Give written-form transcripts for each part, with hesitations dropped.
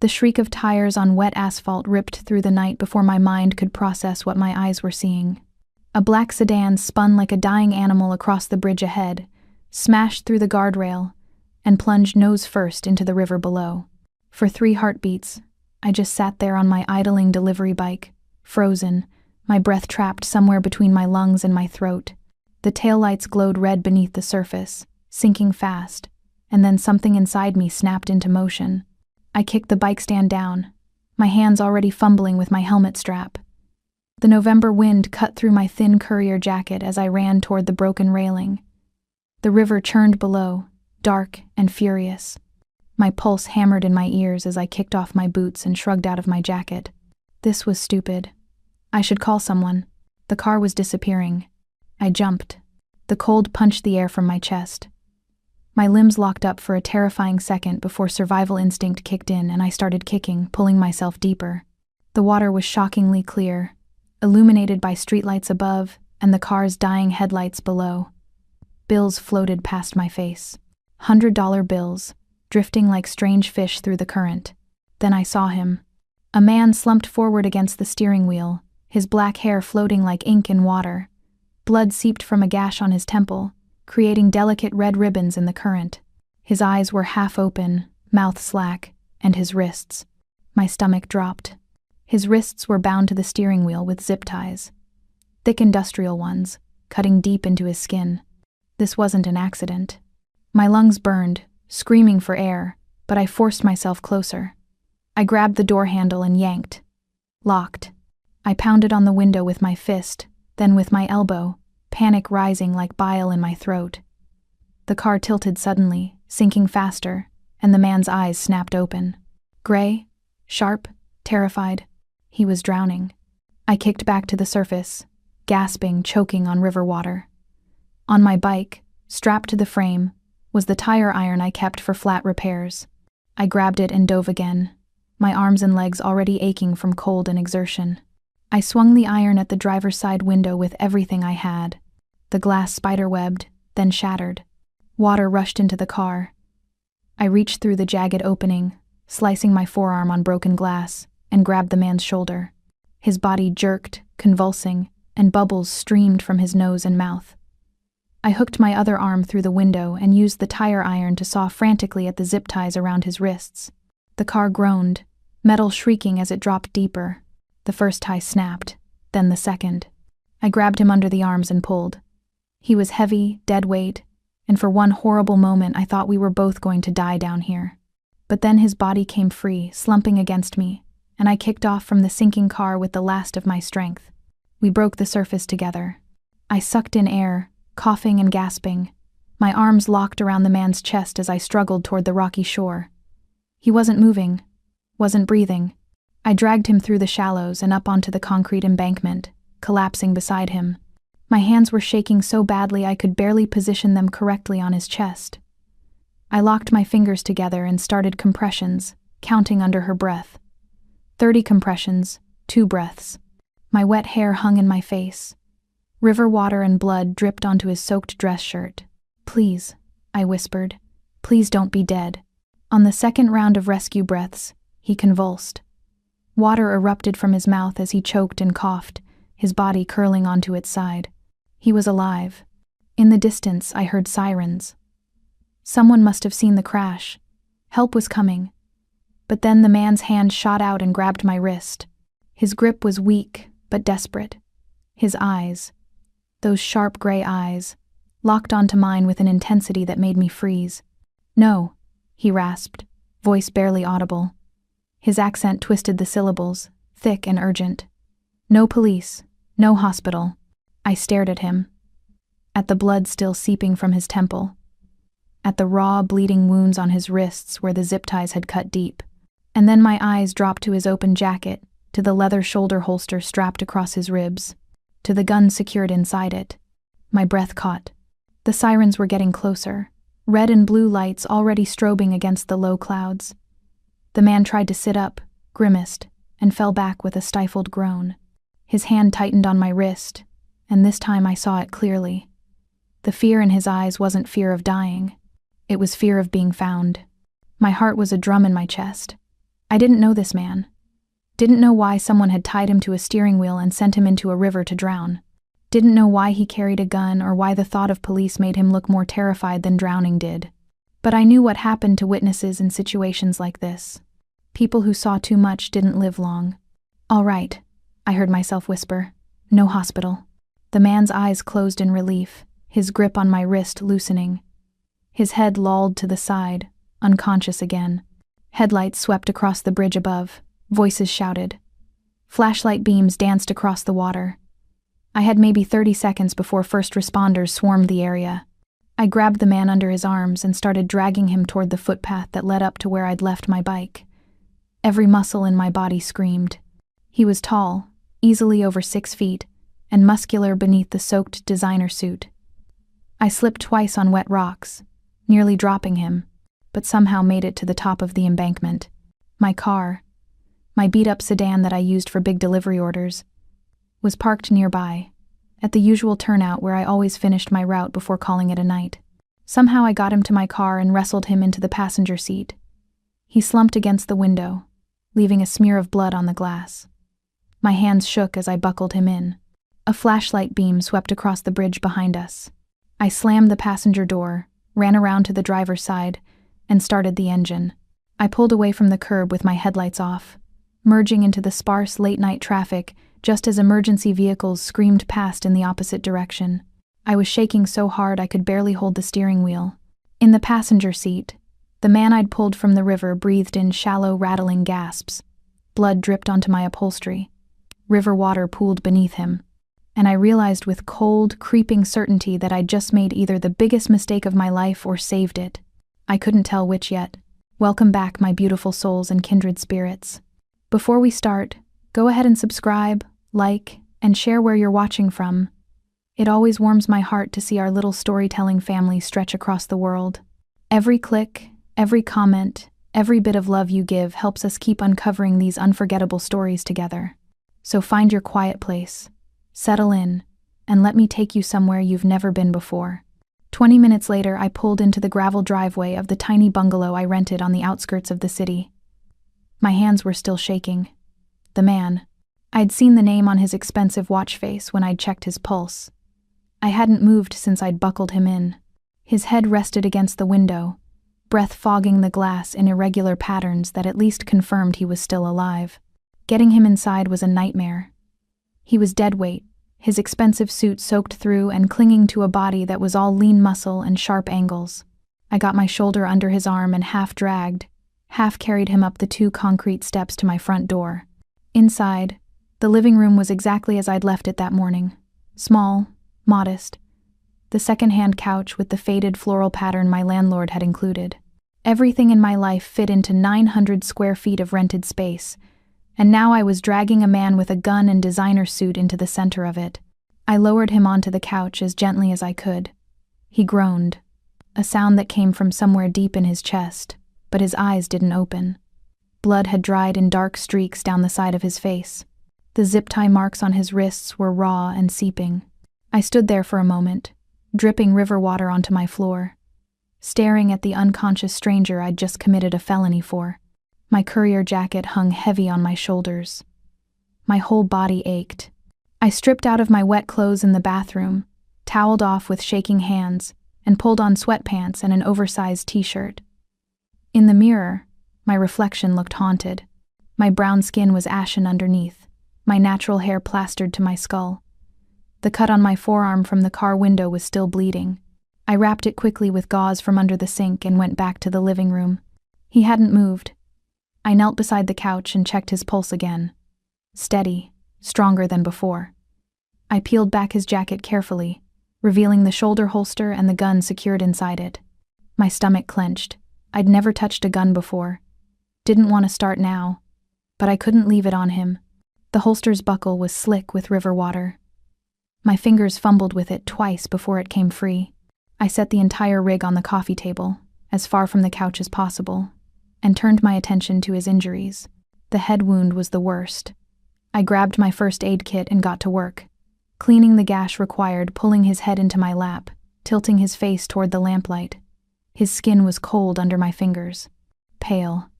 The shriek of tires on wet asphalt ripped through the night before my mind could process what my eyes were seeing. A black sedan spun like a dying animal across the bridge ahead, smashed through the guardrail, and plunged nose first into the river below. For 3 heartbeats, I just sat there on my idling delivery bike, frozen, my breath trapped somewhere between my lungs and my throat. The taillights glowed red beneath the surface, sinking fast, and then something inside me snapped into motion. I kicked the bike stand down, my hands already fumbling with my helmet strap. The November wind cut through my thin courier jacket as I ran toward the broken railing. The river churned below, dark and furious. My pulse hammered in my ears as I kicked off my boots and shrugged out of my jacket. This was stupid. I should call someone. The car was disappearing. I jumped. The cold punched the air from my chest. My limbs locked up for a terrifying second before survival instinct kicked in and I started kicking, pulling myself deeper. The water was shockingly clear, illuminated by streetlights above and the car's dying headlights below. Bills floated past my face. $100 bills, drifting like strange fish through the current. Then I saw him. A man slumped forward against the steering wheel, his black hair floating like ink in water. Blood seeped from a gash on his temple, creating delicate red ribbons in the current. His eyes were half open, mouth slack, and his wrists. My stomach dropped. His wrists were bound to the steering wheel with zip ties. Thick industrial ones, cutting deep into his skin. This wasn't an accident. My lungs burned, screaming for air, but I forced myself closer. I grabbed the door handle and yanked. Locked. I pounded on the window with my fist, then with my elbow, panic rising like bile in my throat. The car tilted suddenly, sinking faster, and the man's eyes snapped open. Gray, sharp, terrified. He was drowning. I kicked back to the surface, gasping, choking on river water. On my bike, strapped to the frame, was the tire iron I kept for flat repairs. I grabbed it and dove again, my arms and legs already aching from cold and exertion. I swung the iron at the driver's side window with everything I had. The glass spiderwebbed, then shattered. Water rushed into the car. I reached through the jagged opening, slicing my forearm on broken glass, and grabbed the man's shoulder. His body jerked, convulsing, and bubbles streamed from his nose and mouth. I hooked my other arm through the window and used the tire iron to saw frantically at the zip ties around his wrists. The car groaned, metal shrieking as it dropped deeper. The first tie snapped, then the second. I grabbed him under the arms and pulled. He was heavy, dead weight, and for one horrible moment I thought we were both going to die down here. But then his body came free, slumping against me, and I kicked off from the sinking car with the last of my strength. We broke the surface together. I sucked in air, coughing and gasping, my arms locked around the man's chest as I struggled toward the rocky shore. He wasn't moving, wasn't breathing. I dragged him through the shallows and up onto the concrete embankment, collapsing beside him. My hands were shaking so badly I could barely position them correctly on his chest. I locked my fingers together and started compressions, counting under her breath. 30 compressions, 2 breaths. My wet hair hung in my face. River water and blood dripped onto his soaked dress shirt. "Please," I whispered. "Please don't be dead." On the second round of rescue breaths, he convulsed. Water erupted from his mouth as he choked and coughed, his body curling onto its side. He was alive. In the distance, I heard sirens. Someone must have seen the crash. Help was coming. But then the man's hand shot out and grabbed my wrist. His grip was weak, but desperate. His eyes, those sharp gray eyes, locked onto mine with an intensity that made me freeze. "No," he rasped, voice barely audible. His accent twisted the syllables, thick and urgent. "No police, no hospital." I stared at him, at the blood still seeping from his temple, at the raw, bleeding wounds on his wrists where the zip ties had cut deep. And then my eyes dropped to his open jacket, to the leather shoulder holster strapped across his ribs, to the gun secured inside it. My breath caught. The sirens were getting closer, red and blue lights already strobing against the low clouds. The man tried to sit up, grimaced, and fell back with a stifled groan. His hand tightened on my wrist, and this time I saw it clearly. The fear in his eyes wasn't fear of dying. It was fear of being found. My heart was a drum in my chest. I didn't know this man. Didn't know why someone had tied him to a steering wheel and sent him into a river to drown. Didn't know why he carried a gun or why the thought of police made him look more terrified than drowning did. But I knew what happened to witnesses in situations like this. People who saw too much didn't live long. "All right," I heard myself whisper. "No hospital." The man's eyes closed in relief, his grip on my wrist loosening. His head lolled to the side, unconscious again. Headlights swept across the bridge above. Voices shouted. Flashlight beams danced across the water. I had maybe 30 seconds before first responders swarmed the area. I grabbed the man under his arms and started dragging him toward the footpath that led up to where I'd left my bike. Every muscle in my body screamed. He was tall, easily over 6 feet, and muscular beneath the soaked designer suit. I slipped twice on wet rocks, nearly dropping him, but somehow made it to the top of the embankment. My car, my beat-up sedan that I used for big delivery orders, was parked nearby, at the usual turnout where I always finished my route before calling it a night. Somehow I got him to my car and wrestled him into the passenger seat. He slumped against the window, leaving a smear of blood on the glass. My hands shook as I buckled him in. A flashlight beam swept across the bridge behind us. I slammed the passenger door, ran around to the driver's side, and started the engine. I pulled away from the curb with my headlights off, merging into the sparse late-night traffic just as emergency vehicles screamed past in the opposite direction. I was shaking so hard I could barely hold the steering wheel. In the passenger seat, the man I'd pulled from the river breathed in shallow, rattling gasps. Blood dripped onto my upholstery. River water pooled beneath him. And I realized with cold, creeping certainty that I'd just made either the biggest mistake of my life or saved it. I couldn't tell which yet. Welcome back, my beautiful souls and kindred spirits. Before we start, go ahead and subscribe, like, and share where you're watching from. It always warms my heart to see our little storytelling family stretch across the world. Every click, every comment, every bit of love you give helps us keep uncovering these unforgettable stories together. So find your quiet place, settle in, and let me take you somewhere you've never been before. 20 minutes later, I pulled into the gravel driveway of the tiny bungalow I rented on the outskirts of the city. My hands were still shaking. The man. I'd seen the name on his expensive watch face when I'd checked his pulse. I hadn't moved since I'd buckled him in. His head rested against the window, breath fogging the glass in irregular patterns that at least confirmed he was still alive. Getting him inside was a nightmare. He was dead weight, his expensive suit soaked through and clinging to a body that was all lean muscle and sharp angles. I got my shoulder under his arm and half dragged, half carried him up the 2 concrete steps to my front door. Inside, the living room was exactly as I'd left it that morning. Small, modest. The second-hand couch with the faded floral pattern my landlord had included. Everything in my life fit into 900 square feet of rented space, and now I was dragging a man with a gun and designer suit into the center of it. I lowered him onto the couch as gently as I could. He groaned, a sound that came from somewhere deep in his chest, but his eyes didn't open. Blood had dried in dark streaks down the side of his face. The zip-tie marks on his wrists were raw and seeping. I stood there for a moment, dripping river water onto my floor, staring at the unconscious stranger I'd just committed a felony for. My courier jacket hung heavy on my shoulders. My whole body ached. I stripped out of my wet clothes in the bathroom, toweled off with shaking hands, and pulled on sweatpants and an oversized t-shirt. In the mirror, my reflection looked haunted. My brown skin was ashen underneath, my natural hair plastered to my skull. The cut on my forearm from the car window was still bleeding. I wrapped it quickly with gauze from under the sink and went back to the living room. He hadn't moved. I knelt beside the couch and checked his pulse again. Steady, stronger than before. I peeled back his jacket carefully, revealing the shoulder holster and the gun secured inside it. My stomach clenched. I'd never touched a gun before. Didn't want to start now, but I couldn't leave it on him. The holster's buckle was slick with river water. My fingers fumbled with it twice before it came free. I set the entire rig on the coffee table, as far from the couch as possible, and turned my attention to his injuries. The head wound was the worst. I grabbed my first aid kit and got to work. Cleaning the gash required pulling his head into my lap, tilting his face toward the lamplight. His skin was cold under my fingers. Pale.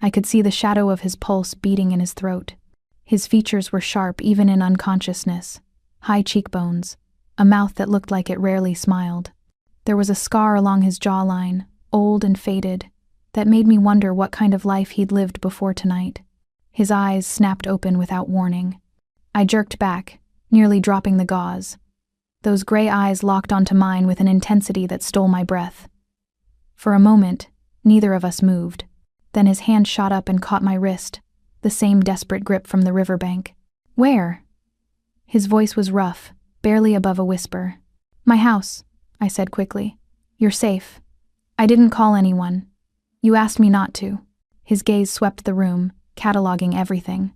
I could see the shadow of his pulse beating in his throat. His features were sharp even in unconsciousness. High cheekbones, a mouth that looked like it rarely smiled. There was a scar along his jawline, old and faded, that made me wonder what kind of life he'd lived before tonight. His eyes snapped open without warning. I jerked back, nearly dropping the gauze. Those gray eyes locked onto mine with an intensity that stole my breath. For a moment, neither of us moved. Then his hand shot up and caught my wrist, the same desperate grip from the riverbank. "Where?" His voice was rough, barely above a whisper. "My house," I said quickly. "You're safe. I didn't call anyone. You asked me not to." His gaze swept the room, cataloging everything.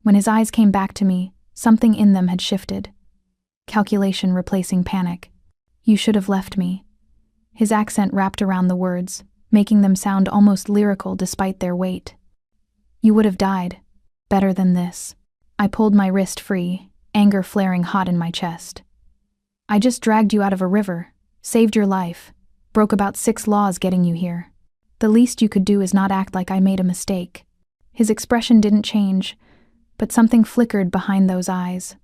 When his eyes came back to me, something in them had shifted. Calculation replacing panic. "You should have left me." His accent wrapped around the words, making them sound almost lyrical despite their weight. "You would have died. Better than this." I pulled my wrist free, anger flaring hot in my chest. "I just dragged you out of a river, saved your life, broke about 6 laws getting you here. The least you could do is not act like I made a mistake." His expression didn't change, but something flickered behind those eyes.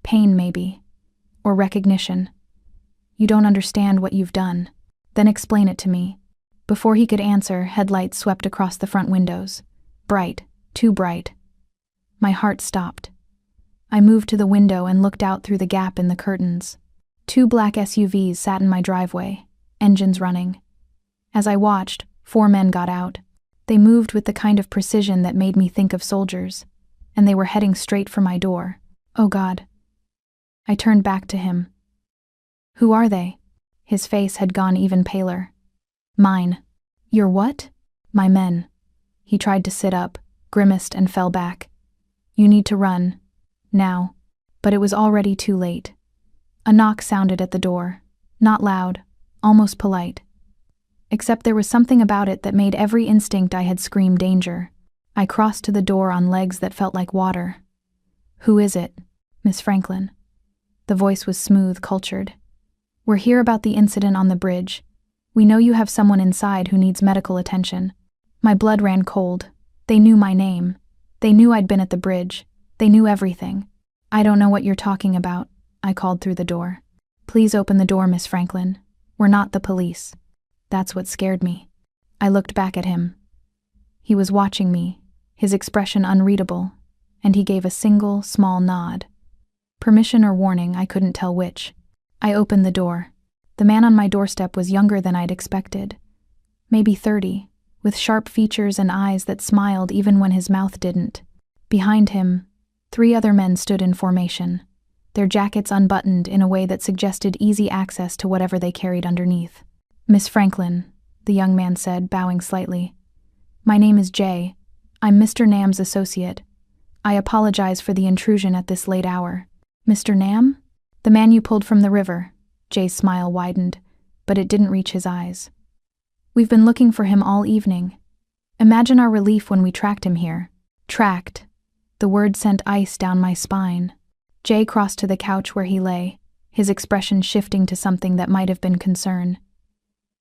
Pain, maybe. Or recognition. "You don't understand what you've done. Then explain it to me." Before he could answer, headlights swept across the front windows. Bright, too bright. My heart stopped. I moved to the window and looked out through the gap in the curtains. 2 black SUVs sat in my driveway, engines running. As I watched, 4 men got out. They moved with the kind of precision that made me think of soldiers, and they were heading straight for my door. Oh God. I turned back to him. "Who are they?" His face had gone even paler. "Mine." "Your what?" "My men." He tried to sit up, grimaced and fell back. "You need to run. Now." But it was already too late. A knock sounded at the door. Not loud, almost polite. Except there was something about it that made every instinct I had scream danger. I crossed to the door on legs that felt like water. "Who is it?" "Miss Franklin." The voice was smooth, cultured. "We're here about the incident on the bridge. We know you have someone inside who needs medical attention." My blood ran cold. They knew my name. They knew I'd been at the bridge. They knew everything. "I don't know what you're talking about," I called through the door. "Please open the door, Miss Franklin. We're not the police." That's what scared me. I looked back at him. He was watching me, his expression unreadable, and he gave a single, small nod. Permission or warning, I couldn't tell which. I opened the door. The man on my doorstep was younger than I'd expected. Maybe 30, with sharp features and eyes that smiled even when his mouth didn't. Behind him, 3 other men stood in formation, their jackets unbuttoned in a way that suggested easy access to whatever they carried underneath. "Miss Franklin," the young man said, bowing slightly. "My name is Jay. I'm Mr. Nam's associate. I apologize for the intrusion at this late hour." "Mr. Nam?" "The man you pulled from the river." Jay's smile widened, but it didn't reach his eyes. "We've been looking for him all evening. Imagine our relief when we tracked him here." Tracked. The word sent ice down my spine. Jay crossed to the couch where he lay, his expression shifting to something that might have been concern.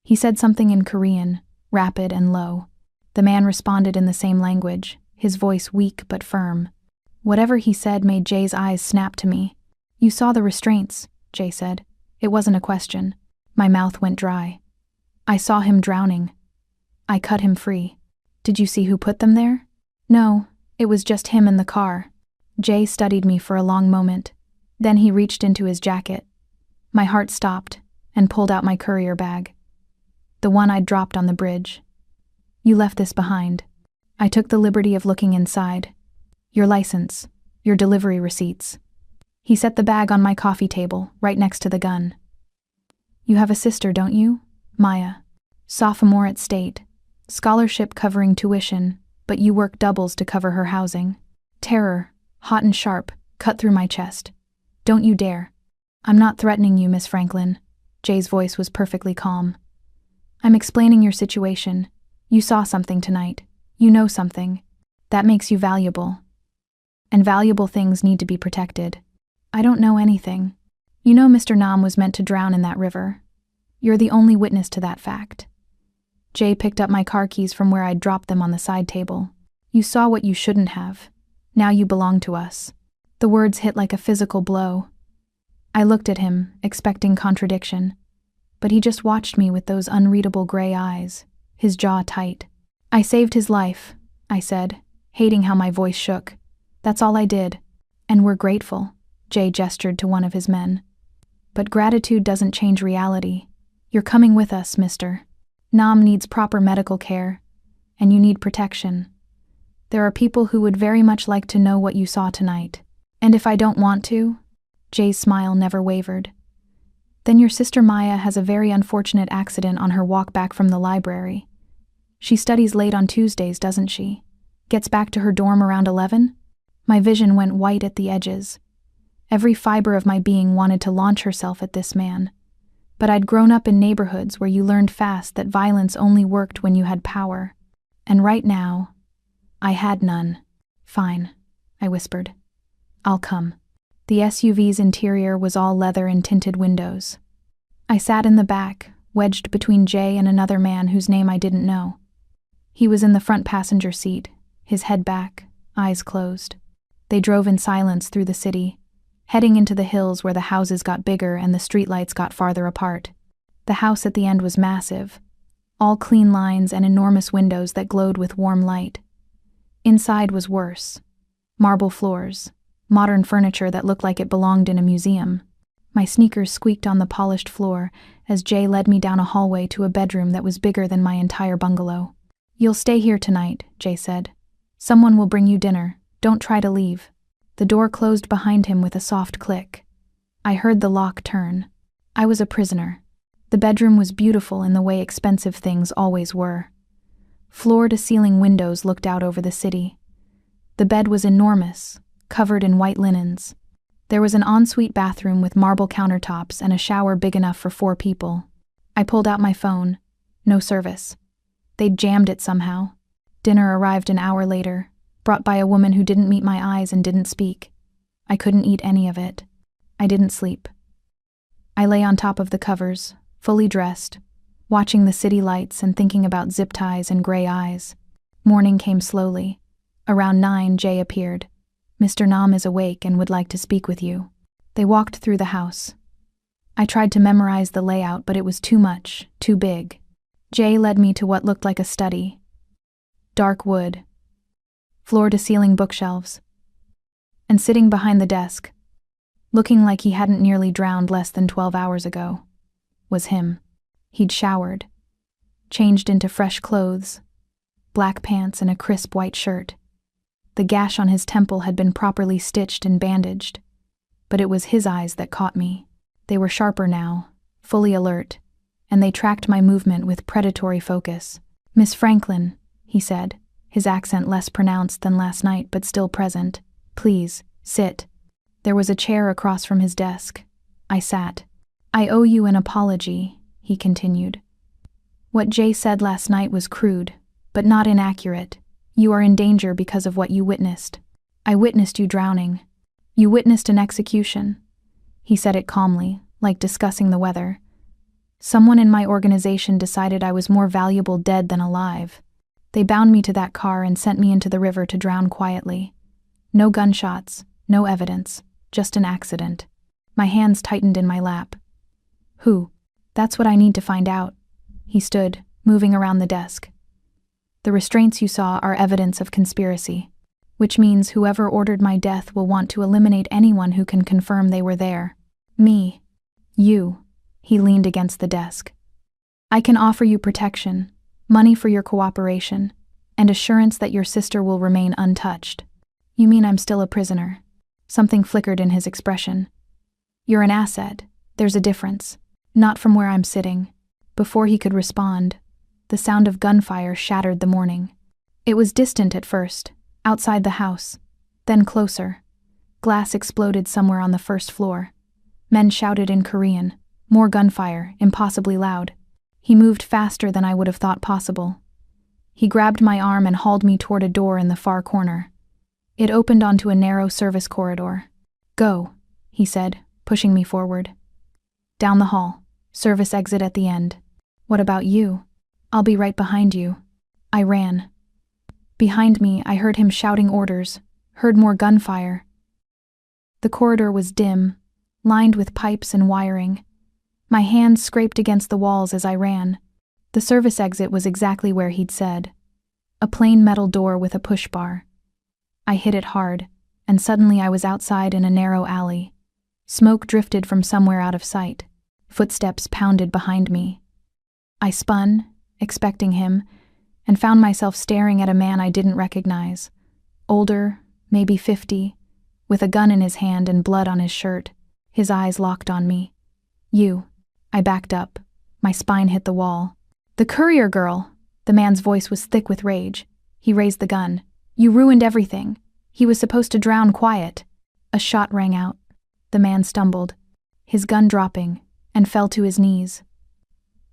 He said something in Korean, rapid and low. The man responded in the same language, his voice weak but firm. Whatever he said made Jay's eyes snap to me. "You saw the restraints," Jay said. "It wasn't a question." My mouth went dry. "I saw him drowning. I cut him free." "Did you see who put them there?" "No, it was just him in the car." Jay studied me for a long moment. Then he reached into his jacket. My heart stopped and pulled out my courier bag. The one I'd dropped on the bridge. "You left this behind." I took the liberty of looking inside. "Your license, your delivery receipts." He set the bag on my coffee table, right next to the gun. "You have a sister, don't you? Maya. Sophomore at State. Scholarship covering tuition, but you work doubles to cover her housing." Terror, hot and sharp, cut through my chest. "Don't you dare." "I'm not threatening you, Miss Franklin." Jay's voice was perfectly calm. "I'm explaining your situation. You saw something tonight. You know something. That makes you valuable. And valuable things need to be protected." "I don't know anything. You know Mr. Nam was meant to drown in that river. You're the only witness to that fact." Jay picked up my car keys from where I'd dropped them on the side table. You saw what you shouldn't have. Now you belong to us. The words hit like a physical blow. I looked at him, expecting contradiction. But he just watched me with those unreadable gray eyes, his jaw tight. I saved his life, I said, hating how my voice shook. That's all I did. And we're grateful, Jay gestured to one of his men. But gratitude doesn't change reality. You're coming with us, mister. Nam needs proper medical care, and you need protection. There are people who would very much like to know what you saw tonight. And if I don't want to? Jay's smile never wavered. Then your sister Maya has a very unfortunate accident on her walk back from the library. She studies late on Tuesdays, doesn't she? Gets back to her dorm around 11? My vision went white at the edges. Every fiber of my being wanted to launch herself at this man. But I'd grown up in neighborhoods where you learned fast that violence only worked when you had power. And right now, I had none. Fine, I whispered. I'll come. The SUV's interior was all leather and tinted windows. I sat in the back, wedged between Jay and another man whose name I didn't know. He was in the front passenger seat, his head back, eyes closed. They drove in silence through the city, heading into the hills where the houses got bigger and the streetlights got farther apart. The house at the end was massive, all clean lines and enormous windows that glowed with warm light. Inside was worse. Marble floors, modern furniture that looked like it belonged in a museum. My sneakers squeaked on the polished floor as Jay led me down a hallway to a bedroom that was bigger than my entire bungalow. You'll stay here tonight, Jay said. Someone will bring you dinner. Don't try to leave. The door closed behind him with a soft click. I heard the lock turn. I was a prisoner. The bedroom was beautiful in the way expensive things always were. Floor-to-ceiling windows looked out over the city. The bed was enormous, covered in white linens. There was an ensuite bathroom with marble countertops and a shower big enough for 4 people. I pulled out my phone. No service. They'd jammed it somehow. Dinner arrived an hour later, brought by a woman who didn't meet my eyes and didn't speak. I couldn't eat any of it. I didn't sleep. I lay on top of the covers, fully dressed, watching the city lights and thinking about zip ties and gray eyes. Morning came slowly. Around 9, Jay appeared. Mr. Nam is awake and would like to speak with you. They walked through the house. I tried to memorize the layout, but it was too much, too big. Jay led me to what looked like a study. Dark wood. Floor-to-ceiling bookshelves. And sitting behind the desk, looking like he hadn't nearly drowned less than 12 hours ago, was him. He'd showered, changed into fresh clothes, black pants and a crisp white shirt. The gash on his temple had been properly stitched and bandaged, but it was his eyes that caught me. They were sharper now, fully alert, and they tracked my movement with predatory focus. Miss Franklin, he said, his accent less pronounced than last night but still present. Please, sit. There was a chair across from his desk. I sat. I owe you an apology, he continued. What Jay said last night was crude, but not inaccurate. You are in danger because of what you witnessed. I witnessed you drowning. You witnessed an execution. He said it calmly, like discussing the weather. Someone in my organization decided I was more valuable dead than alive. They bound me to that car and sent me into the river to drown quietly. No gunshots, no evidence, just an accident. My hands tightened in my lap. Who? That's what I need to find out. He stood, moving around the desk. The restraints you saw are evidence of conspiracy, which means whoever ordered my death will want to eliminate anyone who can confirm they were there. Me. You. He leaned against the desk. I can offer you protection, money for your cooperation, and assurance that your sister will remain untouched. You mean I'm still a prisoner? Something flickered in his expression. You're an asset. There's a difference. Not from where I'm sitting. Before he could respond, the sound of gunfire shattered the morning. It was distant at first, outside the house, then closer. Glass exploded somewhere on the first floor. Men shouted in Korean. More gunfire, impossibly loud. He moved faster than I would have thought possible. He grabbed my arm and hauled me toward a door in the far corner. It opened onto a narrow service corridor. Go, he said, pushing me forward. Down the hall, service exit at the end. What about you? I'll be right behind you. I ran. Behind me, I heard him shouting orders, heard more gunfire. The corridor was dim, lined with pipes and wiring. My hands scraped against the walls as I ran. The service exit was exactly where he'd said. A plain metal door with a push bar. I hit it hard, and suddenly I was outside in a narrow alley. Smoke drifted from somewhere out of sight. Footsteps pounded behind me. I spun, expecting him, and found myself staring at a man I didn't recognize. Older, maybe 50, with a gun in his hand and blood on his shirt. His eyes locked on me. You. I backed up. My spine hit the wall. The courier girl! The man's voice was thick with rage. He raised the gun. You ruined everything. He was supposed to drown quiet. A shot rang out. The man stumbled, his gun dropping, and fell to his knees.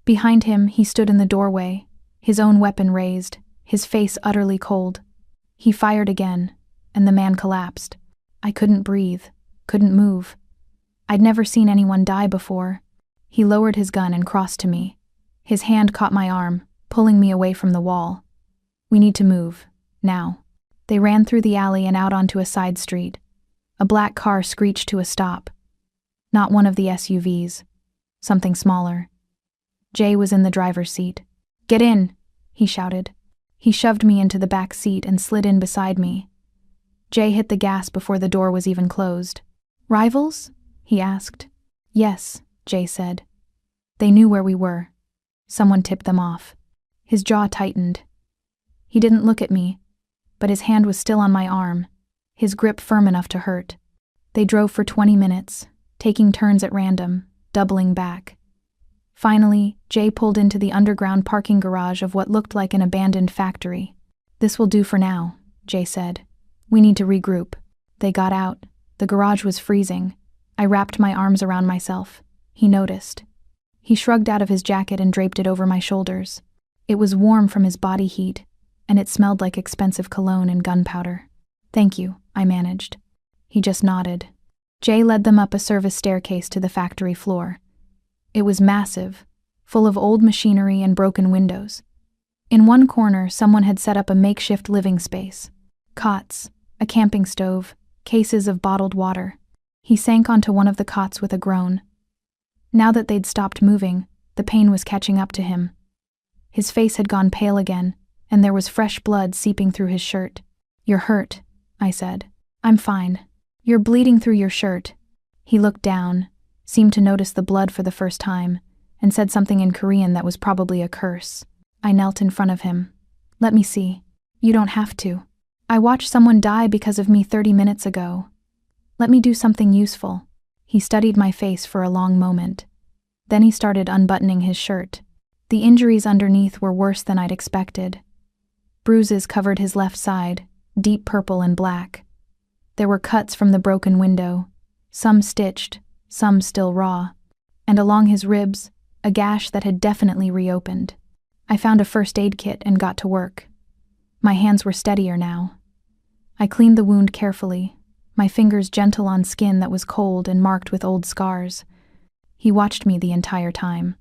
Behind him, he stood in the doorway, his own weapon raised, his face utterly cold. He fired again, and the man collapsed. I couldn't breathe, couldn't move. I'd never seen anyone die before. He lowered his gun and crossed to me. His hand caught my arm, pulling me away from the wall. We need to move, now. They ran through the alley and out onto a side street. A black car screeched to a stop. Not one of the SUVs. Something smaller. Jay was in the driver's seat. Get in, he shouted. He shoved me into the back seat and slid in beside me. Jay hit the gas before the door was even closed. Rivals? He asked. Yes, Jay said. They knew where we were. Someone tipped them off. His jaw tightened. He didn't look at me, but his hand was still on my arm, his grip firm enough to hurt. They drove for 20 minutes, taking turns at random, doubling back. Finally, Jay pulled into the underground parking garage of what looked like an abandoned factory. This will do for now, Jay said. We need to regroup. They got out. The garage was freezing. I wrapped my arms around myself. He noticed. He shrugged out of his jacket and draped it over my shoulders. It was warm from his body heat, and it smelled like expensive cologne and gunpowder. Thank you, I managed. He just nodded. Jay led them up a service staircase to the factory floor. It was massive, full of old machinery and broken windows. In one corner, someone had set up a makeshift living space. Cots, a camping stove, cases of bottled water. He sank onto one of the cots with a groan. Now that they'd stopped moving, the pain was catching up to him. His face had gone pale again, and there was fresh blood seeping through his shirt. You're hurt, I said. I'm fine. You're bleeding through your shirt. He looked down, seemed to notice the blood for the first time, and said something in Korean that was probably a curse. I knelt in front of him. Let me see. You don't have to. I watched someone die because of me 30 minutes ago. Let me do something useful. He studied my face for a long moment. Then he started unbuttoning his shirt. The injuries underneath were worse than I'd expected. Bruises covered his left side, deep purple and black. There were cuts from the broken window, some stitched, some still raw, and along his ribs, a gash that had definitely reopened. I found a first aid kit and got to work. My hands were steadier now. I cleaned the wound carefully, my fingers gentle on skin that was cold and marked with old scars. He watched me the entire time.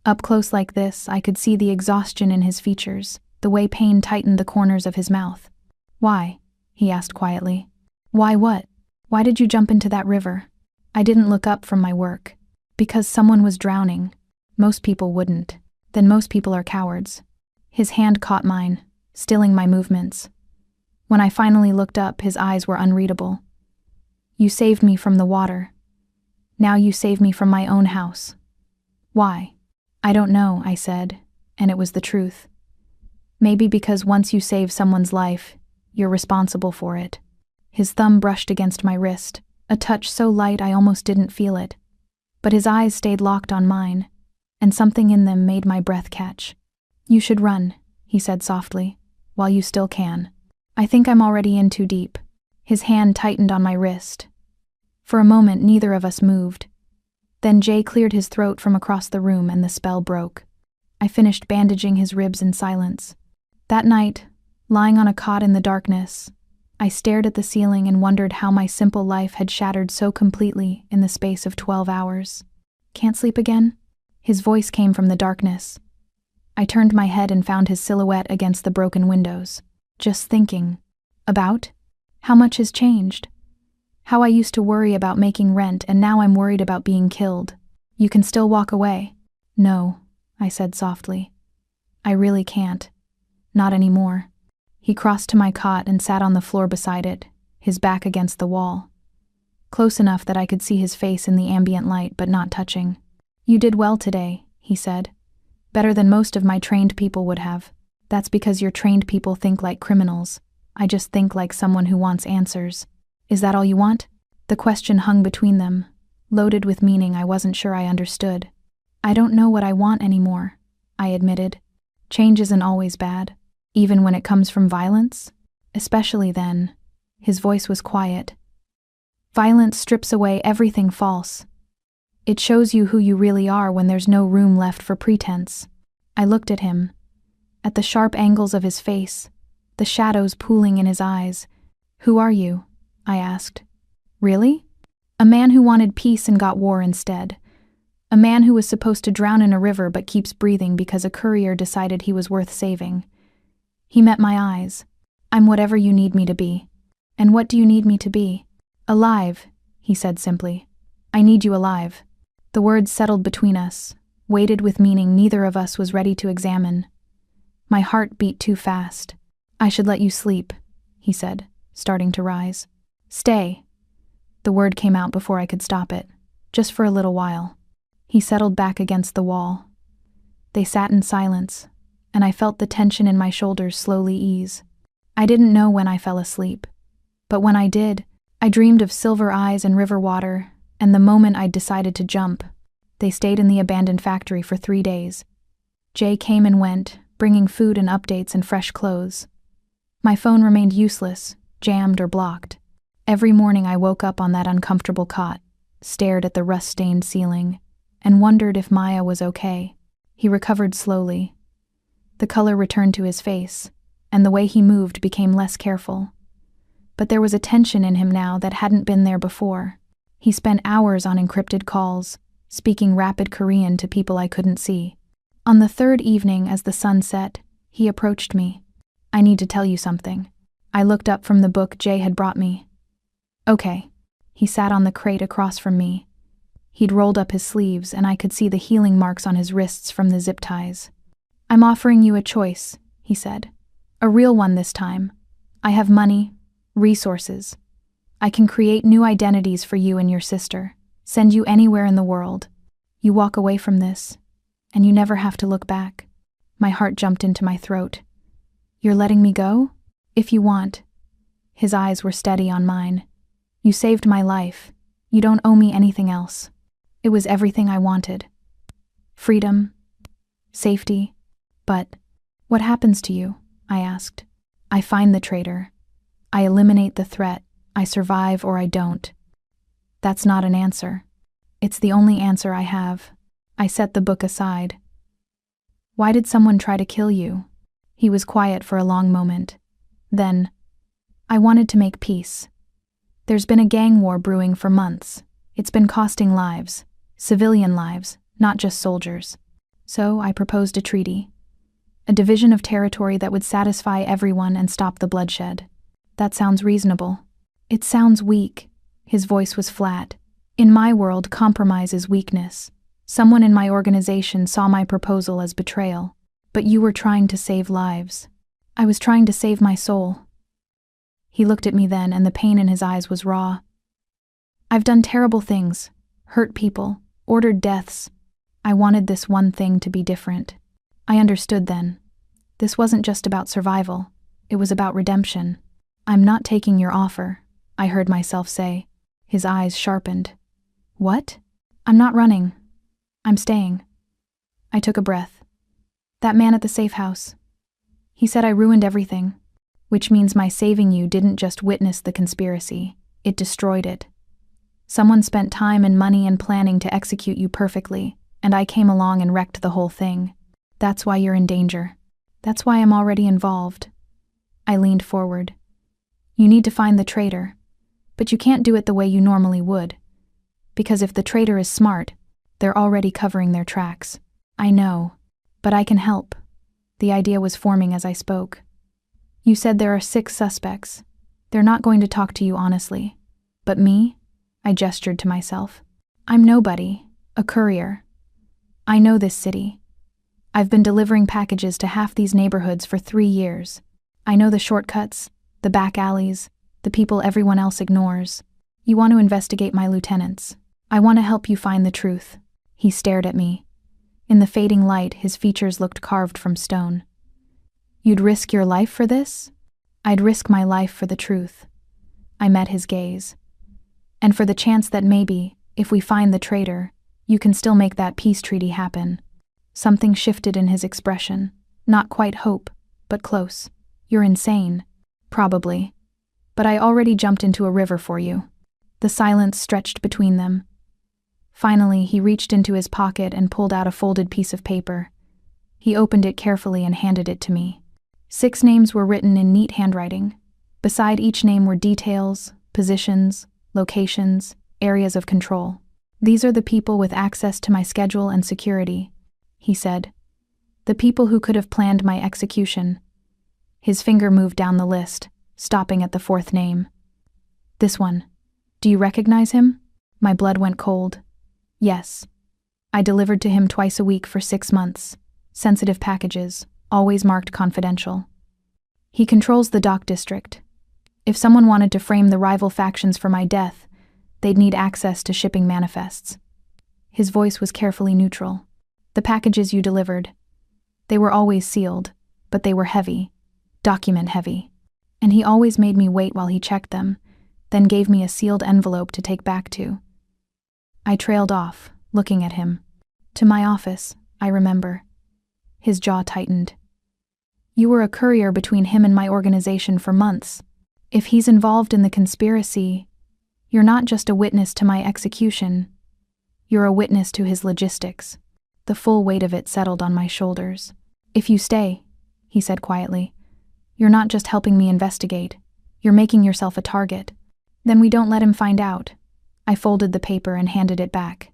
Up close like this, I could see the exhaustion in his features, the way pain tightened the corners of his mouth. Why? He asked quietly. Why what? Why did you jump into that river? I didn't look up from my work. Because someone was drowning. Most people wouldn't. Then most people are cowards. His hand caught mine, stilling my movements. When I finally looked up, his eyes were unreadable. You saved me from the water. Now you save me from my own house. Why? I don't know, I said, and it was the truth. Maybe because once you save someone's life, you're responsible for it. His thumb brushed against my wrist, a touch so light I almost didn't feel it. But his eyes stayed locked on mine, and something in them made my breath catch. You should run, he said softly, while you still can. I think I'm already in too deep. His hand tightened on my wrist. For a moment, neither of us moved. Then Jay cleared his throat from across the room and the spell broke. I finished bandaging his ribs in silence. That night, lying on a cot in the darkness, I stared at the ceiling and wondered how my simple life had shattered so completely in the space of 12 hours. Can't sleep again? His voice came from the darkness. I turned my head and found his silhouette against the broken windows. Just thinking. About? How much has changed? How I used to worry about making rent and now I'm worried about being killed. You can still walk away. No, I said softly. I really can't. Not anymore. He crossed to my cot and sat on the floor beside it, his back against the wall. Close enough that I could see his face in the ambient light but not touching. You did well today, he said. Better than most of my trained people would have. That's because your trained people think like criminals. I just think like someone who wants answers. Is that all you want? The question hung between them, loaded with meaning I wasn't sure I understood. I don't know what I want anymore, I admitted. Change isn't always bad, even when it comes from violence. Especially then. His voice was quiet. Violence strips away everything false. It shows you who you really are when there's no room left for pretense. I looked at him, at the sharp angles of his face, the shadows pooling in his eyes. Who are you? I asked. Really? A man who wanted peace and got war instead. A man who was supposed to drown in a river but keeps breathing because a courier decided he was worth saving. He met my eyes. I'm whatever you need me to be. And what do you need me to be? Alive, he said simply. I need you alive. The words settled between us, weighted with meaning neither of us was ready to examine. My heart beat too fast. I should let you sleep, he said, starting to rise. Stay. The word came out before I could stop it. Just for a little while. He settled back against the wall. They sat in silence, and I felt the tension in my shoulders slowly ease. I didn't know when I fell asleep. But when I did, I dreamed of silver eyes and river water, and the moment I'd decided to jump. They stayed in the abandoned factory for 3 days. Jay came and went, bringing food and updates and fresh clothes. My phone remained useless, jammed or blocked. Every morning I woke up on that uncomfortable cot, stared at the rust-stained ceiling, and wondered if Maya was okay. He recovered slowly. The color returned to his face, and the way he moved became less careful. But there was a tension in him now that hadn't been there before. He spent hours on encrypted calls, speaking rapid Korean to people I couldn't see. On the third evening, as the sun set, he approached me. I need to tell you something. I looked up from the book Jay had brought me. Okay. He sat on the crate across from me. He'd rolled up his sleeves, and I could see the healing marks on his wrists from the zip ties. I'm offering you a choice, he said. A real one this time. I have money, resources. I can create new identities for you and your sister, send you anywhere in the world. You walk away from this, and you never have to look back. My heart jumped into my throat. You're letting me go? If you want. His eyes were steady on mine. You saved my life. You don't owe me anything else. It was everything I wanted. Freedom, safety. But what happens to you? I asked. I find the traitor. I eliminate the threat. I survive or I don't. That's not an answer. It's the only answer I have. I set the book aside. Why did someone try to kill you? He was quiet for a long moment. Then, I wanted to make peace. There's been a gang war brewing for months. It's been costing lives, civilian lives, not just soldiers. So I proposed a treaty. A division of territory that would satisfy everyone and stop the bloodshed. That sounds reasonable. It sounds weak. His voice was flat. In my world, compromise is weakness. Someone in my organization saw my proposal as betrayal. But you were trying to save lives. I was trying to save my soul. He looked at me then, and the pain in his eyes was raw. I've done terrible things, hurt people, ordered deaths. I wanted this one thing to be different. I understood then. This wasn't just about survival. It was about redemption. I'm not taking your offer, I heard myself say. His eyes sharpened. What? I'm not running. I'm staying. I took a breath. That man at the safe house. He said I ruined everything, which means my saving you didn't just witness the conspiracy, it destroyed it. Someone spent time and money and planning to execute you perfectly, and I came along and wrecked the whole thing. That's why you're in danger. That's why I'm already involved. I leaned forward. You need to find the traitor, but you can't do it the way you normally would. Because if the traitor is smart, they're already covering their tracks. I know, but I can help. The idea was forming as I spoke. You said there are 6 suspects. They're not going to talk to you honestly. But me? I gestured to myself. I'm nobody, a courier. I know this city. I've been delivering packages to half these neighborhoods for 3 years. I know the shortcuts, the back alleys, the people everyone else ignores. You want to investigate my lieutenants. I want to help you find the truth. He stared at me. In the fading light, his features looked carved from stone. You'd risk your life for this? I'd risk my life for the truth. I met his gaze. And for the chance that maybe, if we find the traitor, you can still make that peace treaty happen. Something shifted in his expression. Not quite hope, but close. You're insane. Probably. But I already jumped into a river for you. The silence stretched between them. Finally, he reached into his pocket and pulled out a folded piece of paper. He opened it carefully and handed it to me. 6 names were written in neat handwriting. Beside each name were details, positions, locations, areas of control. These are the people with access to my schedule and security, he said. The people who could have planned my execution. His finger moved down the list, stopping at the 4th name. This one. Do you recognize him? My blood went cold. Yes. I delivered to him twice a week for 6 months. Sensitive packages, always marked confidential. He controls the dock district. If someone wanted to frame the rival factions for my death, they'd need access to shipping manifests. His voice was carefully neutral. The packages you delivered. They were always sealed, but they were heavy. Document heavy. And he always made me wait while he checked them, then gave me a sealed envelope to take back to. I trailed off, looking at him. To my office, I remember. His jaw tightened. You were a courier between him and my organization for months. If he's involved in the conspiracy, you're not just a witness to my execution. You're a witness to his logistics. The full weight of it settled on my shoulders. If you stay, he said quietly, you're not just helping me investigate. You're making yourself a target. Then we don't let him find out. I folded the paper and handed it back.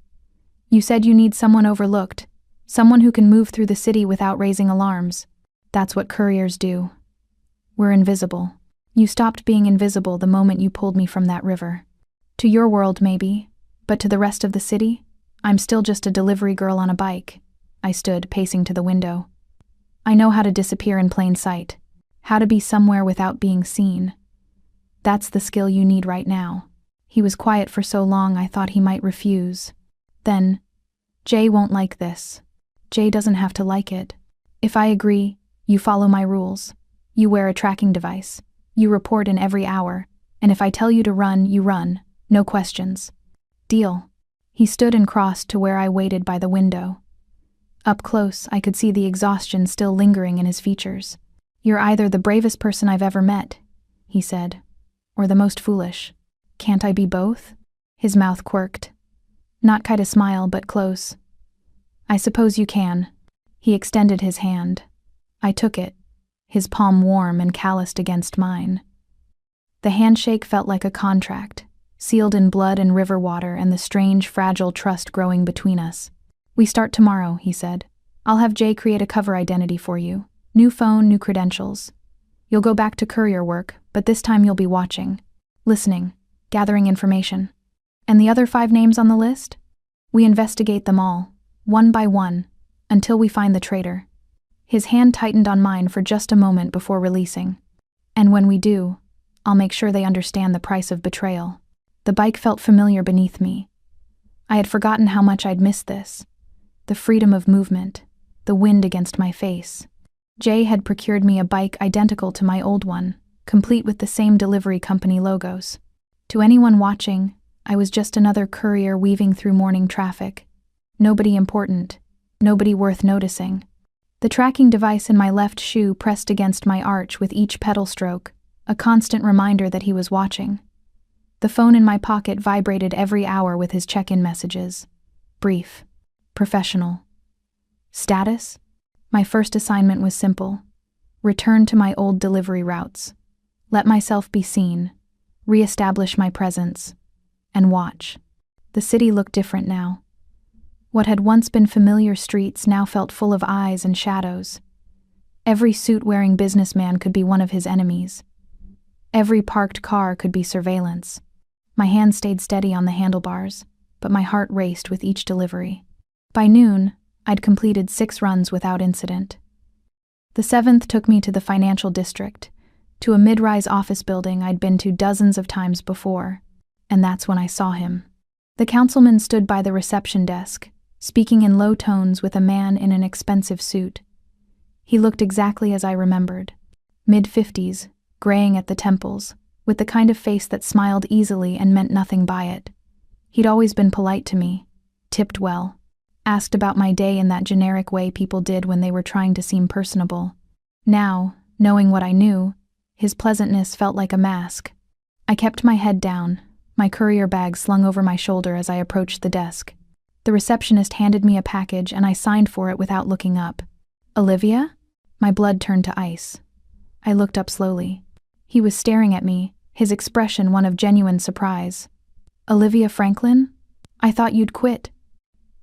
You said you need someone overlooked, someone who can move through the city without raising alarms. That's what couriers do. We're invisible. You stopped being invisible the moment you pulled me from that river. To your world, maybe, but to the rest of the city, I'm still just a delivery girl on a bike. I stood, pacing to the window. I know how to disappear in plain sight, how to be somewhere without being seen. That's the skill you need right now. He was quiet for so long I thought he might refuse. Then, Jay won't like this. Jay doesn't have to like it. If I agree, you follow my rules. You wear a tracking device. You report in every hour. And if I tell you to run, you run. No questions. Deal. He stood and crossed to where I waited by the window. Up close, I could see the exhaustion still lingering in his features. You're either the bravest person I've ever met, he said, or the most foolish. Can't I be both? His mouth quirked. Not quite a smile, but close. I suppose you can. He extended his hand. I took it, his palm warm and calloused against mine. The handshake felt like a contract, sealed in blood and river water and the strange, fragile trust growing between us. We start tomorrow, he said. I'll have Jay create a cover identity for you. New phone, new credentials. You'll go back to courier work, but this time you'll be watching, listening, gathering information. And the other 5 names on the list? We investigate them all, one by one, until we find the traitor. His hand tightened on mine for just a moment before releasing. And when we do, I'll make sure they understand the price of betrayal. The bike felt familiar beneath me. I had forgotten how much I'd missed this. The freedom of movement, the wind against my face. Jay had procured me a bike identical to my old one, complete with the same delivery company logos. To anyone watching, I was just another courier weaving through morning traffic. Nobody important, nobody worth noticing. The tracking device in my left shoe pressed against my arch with each pedal stroke, a constant reminder that he was watching. The phone in my pocket vibrated every hour with his check-in messages. Brief. Professional. Status? My first assignment was simple. Return to my old delivery routes. Let myself be seen. Re-establish my presence. And watch. The city looked different now. What had once been familiar streets now felt full of eyes and shadows. Every suit-wearing businessman could be one of his enemies. Every parked car could be surveillance. My hand stayed steady on the handlebars, but my heart raced with each delivery. By noon, I'd completed 6 runs without incident. The 7th took me to the financial district, to a mid-rise office building I'd been to dozens of times before, and that's when I saw him. The councilman stood by the reception desk, speaking in low tones with a man in an expensive suit. He looked exactly as I remembered, mid-50s, graying at the temples, with the kind of face that smiled easily and meant nothing by it. He'd always been polite to me, tipped well, asked about my day in that generic way people did when they were trying to seem personable. Now, knowing what I knew, his pleasantness felt like a mask. I kept my head down, my courier bag slung over my shoulder as I approached the desk. The receptionist handed me a package and I signed for it without looking up. Olivia? My blood turned to ice. I looked up slowly. He was staring at me, his expression one of genuine surprise. Olivia Franklin? I thought you'd quit.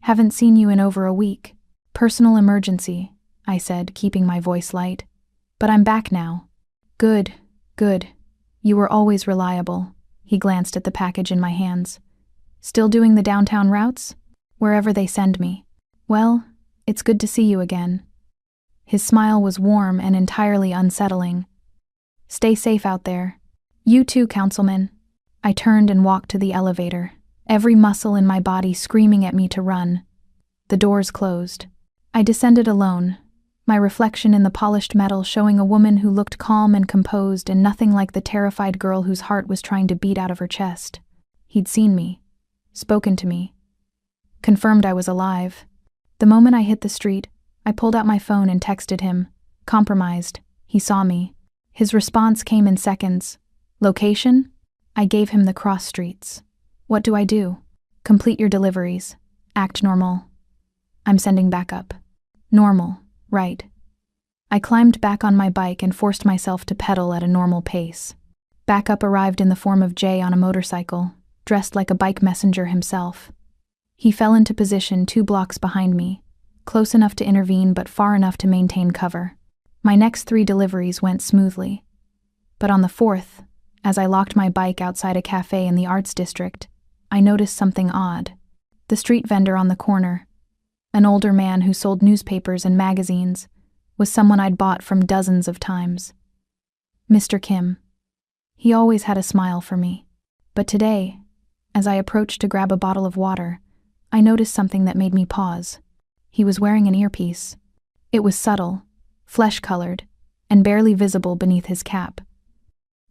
Haven't seen you in over a week. Personal emergency, I said, keeping my voice light. But I'm back now. Good, good. You were always reliable. He glanced at the package in my hands. Still doing the downtown routes? Wherever they send me. Well, it's good to see you again. His smile was warm and entirely unsettling. Stay safe out there. You too, Councilman. I turned and walked to the elevator, every muscle in my body screaming at me to run. The doors closed. I descended alone, my reflection in the polished metal showing a woman who looked calm and composed and nothing like the terrified girl whose heart was trying to beat out of her chest. He'd seen me, spoken to me, confirmed I was alive. The moment I hit the street, I pulled out my phone and texted him. Compromised. He saw me. His response came in seconds. Location? I gave him the cross streets. What do I do? Complete your deliveries. Act normal. I'm sending backup. Normal, right. I climbed back on my bike and forced myself to pedal at a normal pace. Backup arrived in the form of Jay on a motorcycle, dressed like a bike messenger himself. He fell into position 2 blocks behind me, close enough to intervene but far enough to maintain cover. My next 3 deliveries went smoothly. But on the 4th, as I locked my bike outside a cafe in the Arts District, I noticed something odd. The street vendor on the corner, an older man who sold newspapers and magazines, was someone I'd bought from dozens of times. Mr. Kim. He always had a smile for me. But today, as I approached to grab a bottle of water, I noticed something that made me pause. He was wearing an earpiece. It was subtle, flesh-colored, and barely visible beneath his cap.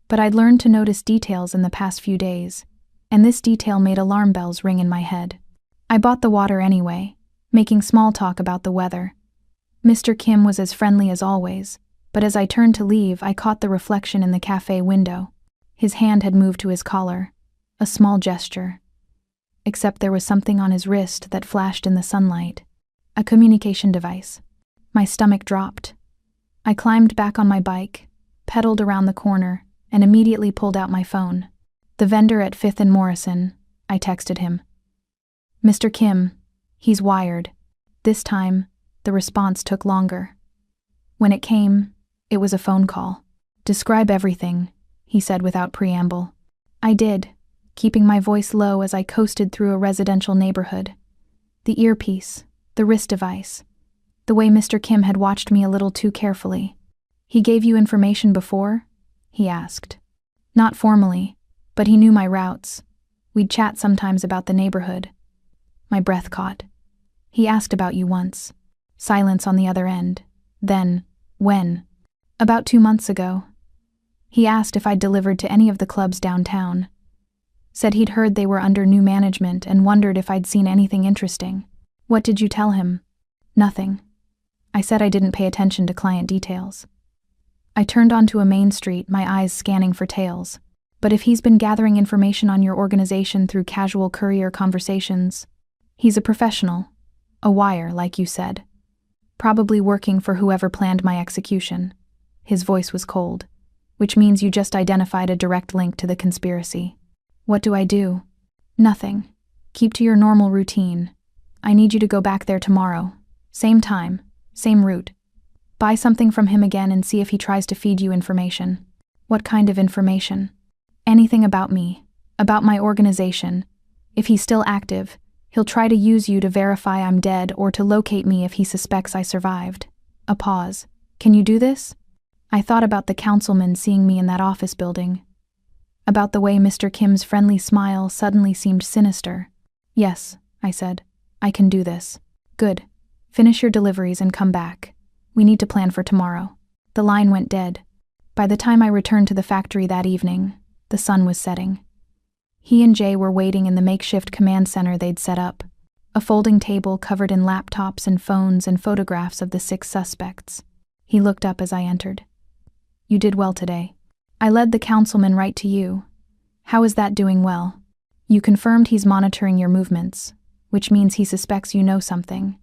But I'd learned to notice details in the past few days, and this detail made alarm bells ring in my head. I bought the water anyway, making small talk about the weather. Mr. Kim was as friendly as always, but as I turned to leave, I caught the reflection in the cafe window. His hand had moved to his collar, a small gesture. Except there was something on his wrist that flashed in the sunlight. A communication device. My stomach dropped. I climbed back on my bike, pedaled around the corner, and immediately pulled out my phone. The vendor at 5th and Morrison, I texted him. Mr. Kim, he's wired. This time, the response took longer. When it came, it was a phone call. Describe everything, he said without preamble. I did, keeping my voice low as I coasted through a residential neighborhood. The earpiece, the wrist device, the way Mr. Kim had watched me a little too carefully. He gave you information before? He asked. Not formally, but he knew my routes. We'd chat sometimes about the neighborhood. My breath caught. He asked about you once. Silence on the other end. Then, when? About 2 months ago. He asked if I'd delivered to any of the clubs downtown. Said he'd heard they were under new management and wondered if I'd seen anything interesting. What did you tell him? Nothing. I said I didn't pay attention to client details. I turned onto a main street, my eyes scanning for tails. But if he's been gathering information on your organization through casual courier conversations, he's a professional, a wire, like you said. Probably working for whoever planned my execution. His voice was cold, which means you just identified a direct link to the conspiracy. What do I do? Nothing. Keep to your normal routine. I need you to go back there tomorrow. Same time, same route. Buy something from him again and see if he tries to feed you information. What kind of information? Anything about me, about my organization. If he's still active, he'll try to use you to verify I'm dead or to locate me if he suspects I survived. A pause. Can you do this? I thought about the councilman seeing me in that office building. About the way Mr. Kim's friendly smile suddenly seemed sinister. Yes, I said. I can do this. Good. Finish your deliveries and come back. We need to plan for tomorrow. The line went dead. By the time I returned to the factory that evening, the sun was setting. He and Jay were waiting in the makeshift command center they'd set up, a folding table covered in laptops and phones and photographs of the 6 suspects. He looked up as I entered. You did well today. I led the councilman right to you. How is that doing well? You confirmed he's monitoring your movements, which means he suspects you know something.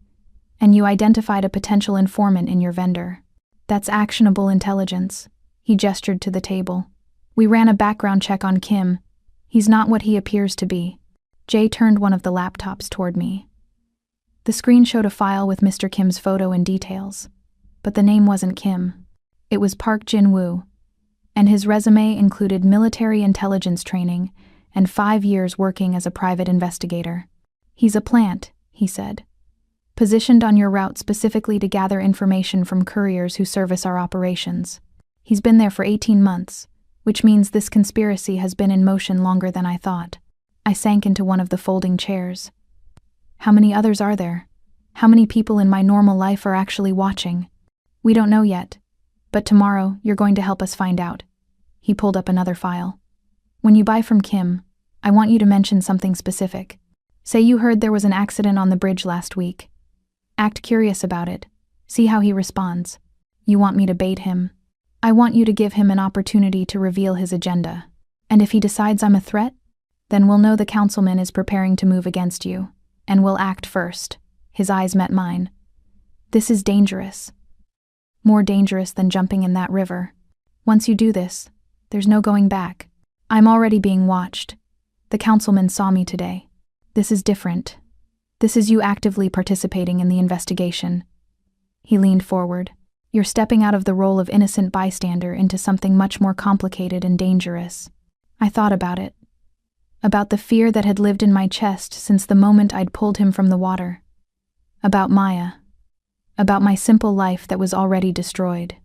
And you identified a potential informant in your vendor. That's actionable intelligence. He gestured to the table. We ran a background check on Kim. He's not what he appears to be. Jay turned one of the laptops toward me. The screen showed a file with Mr. Kim's photo and details. But the name wasn't Kim. It was Park Jin-woo. And his resume included military intelligence training and 5 years working as a private investigator. He's a plant, he said. Positioned on your route specifically to gather information from couriers who service our operations. He's been there for 18 months, which means this conspiracy has been in motion longer than I thought. I sank into one of the folding chairs. How many others are there? How many people in my normal life are actually watching? We don't know yet, but tomorrow you're going to help us find out. He pulled up another file. When you buy from Kim, I want you to mention something specific. Say you heard there was an accident on the bridge last week. Act curious about it. See how he responds. You want me to bait him. I want you to give him an opportunity to reveal his agenda. And if he decides I'm a threat, then we'll know the councilman is preparing to move against you, and we'll act first. His eyes met mine. This is dangerous. More dangerous than jumping in that river. Once you do this, there's no going back. I'm already being watched. The councilman saw me today. This is different. This is you actively participating in the investigation. He leaned forward. You're stepping out of the role of innocent bystander into something much more complicated and dangerous. I thought about it. About the fear that had lived in my chest since the moment I'd pulled him from the water. About Maya. About my simple life that was already destroyed.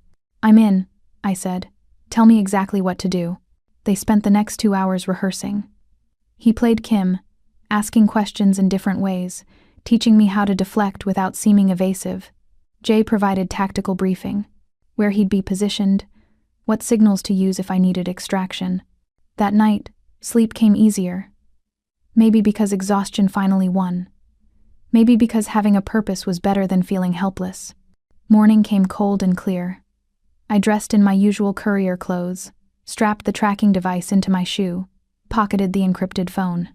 I'm in, I said. Tell me exactly what to do. They spent the next 2 hours rehearsing. He played Kim, asking questions in different ways, teaching me how to deflect without seeming evasive. Jay provided tactical briefing, where he'd be positioned, what signals to use if I needed extraction. That night, sleep came easier. Maybe because exhaustion finally won. Maybe because having a purpose was better than feeling helpless. Morning came cold and clear. I dressed in my usual courier clothes, strapped the tracking device into my shoe, pocketed the encrypted phone.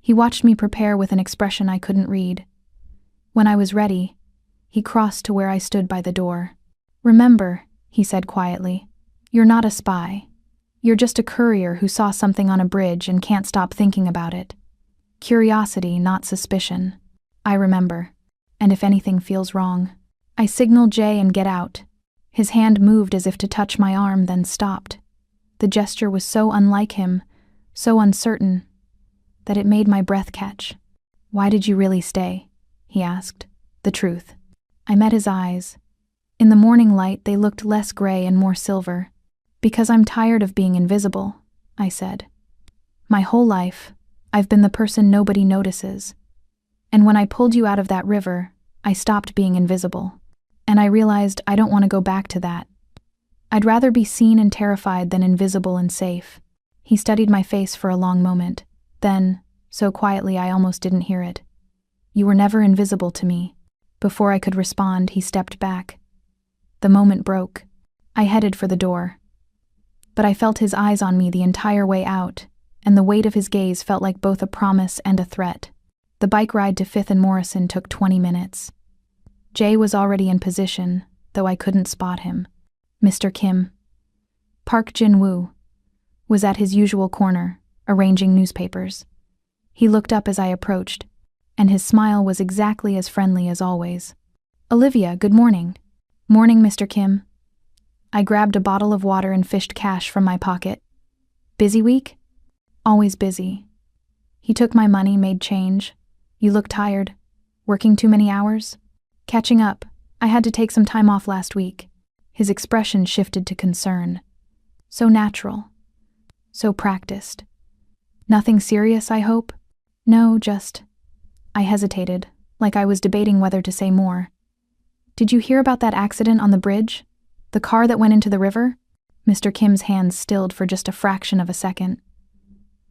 He watched me prepare with an expression I couldn't read. When I was ready, he crossed to where I stood by the door. Remember, he said quietly, you're not a spy. You're just a courier who saw something on a bridge and can't stop thinking about it. Curiosity, not suspicion. I remember. And if anything feels wrong, I signal Jay and get out. His hand moved as if to touch my arm, then stopped. The gesture was so unlike him, so uncertain, that it made my breath catch. Why did you really stay? He asked. The truth. I met his eyes. In the morning light, they looked less gray and more silver. Because I'm tired of being invisible, I said. My whole life, I've been the person nobody notices. And when I pulled you out of that river, I stopped being invisible. And I realized I don't want to go back to that. I'd rather be seen and terrified than invisible and safe. He studied my face for a long moment. Then, so quietly I almost didn't hear it. You were never invisible to me. Before I could respond, he stepped back. The moment broke. I headed for the door. But I felt his eyes on me the entire way out, and the weight of his gaze felt like both a promise and a threat. The bike ride to 5th and Morrison took 20 minutes. Jay was already in position, though I couldn't spot him. Mr. Kim, Park Jin-woo, was at his usual corner, arranging newspapers. He looked up as I approached, and his smile was exactly as friendly as always. Olivia, good morning. Morning, Mr. Kim. I grabbed a bottle of water and fished cash from my pocket. Busy week? Always busy. He took my money, made change. You look tired. Working too many hours? Catching up. I had to take some time off last week. His expression shifted to concern. So natural. So practiced. Nothing serious, I hope? No, just... I hesitated, like I was debating whether to say more. Did you hear about that accident on the bridge? The car that went into the river? Mr. Kim's hands stilled for just a fraction of a second.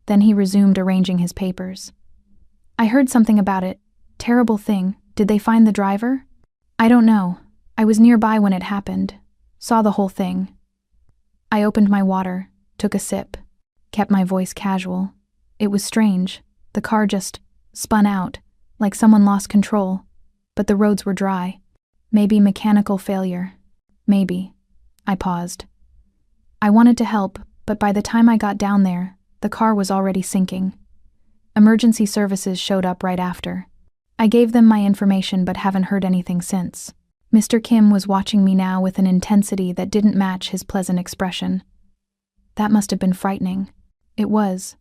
Then he resumed arranging his papers. I heard something about it. Terrible thing. Did they find the driver? I don't know. I was nearby when it happened. Saw the whole thing. I opened my water, took a sip, kept my voice casual. It was strange. The car just spun out, like someone lost control. But the roads were dry. Maybe mechanical failure. Maybe. I paused. I wanted to help, but by the time I got down there, the car was already sinking. Emergency services showed up right after. I gave them my information but haven't heard anything since. Mr. Kim was watching me now with an intensity that didn't match his pleasant expression. That must have been frightening. It was.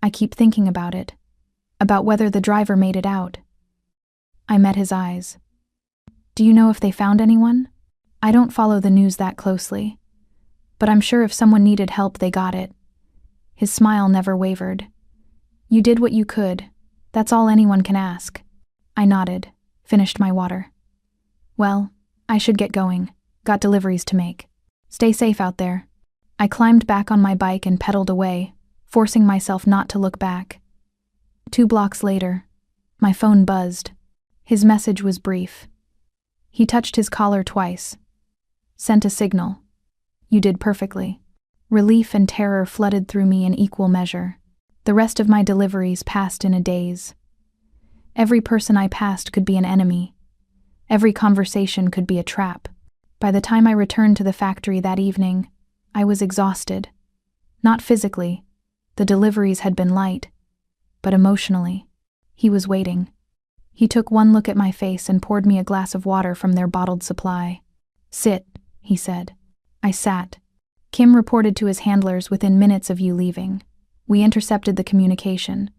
I keep thinking about it. About whether the driver made it out. I met his eyes. Do you know if they found anyone? I don't follow the news that closely. But I'm sure if someone needed help, they got it. His smile never wavered. You did what you could. That's all anyone can ask. I nodded, finished my water. Well, I should get going. Got deliveries to make. Stay safe out there. I climbed back on my bike and pedaled away, forcing myself not to look back. 2 blocks later, my phone buzzed. His message was brief. He touched his collar twice. Sent a signal. You did perfectly. Relief and terror flooded through me in equal measure. The rest of my deliveries passed in a daze. Every person I passed could be an enemy. Every conversation could be a trap. By the time I returned to the factory that evening, I was exhausted. Not physically. The deliveries had been light. But emotionally. He was waiting. He took one look at my face and poured me a glass of water from their bottled supply. Sit, he said. I sat. Kim reported to his handlers within minutes of you leaving. We intercepted the communication.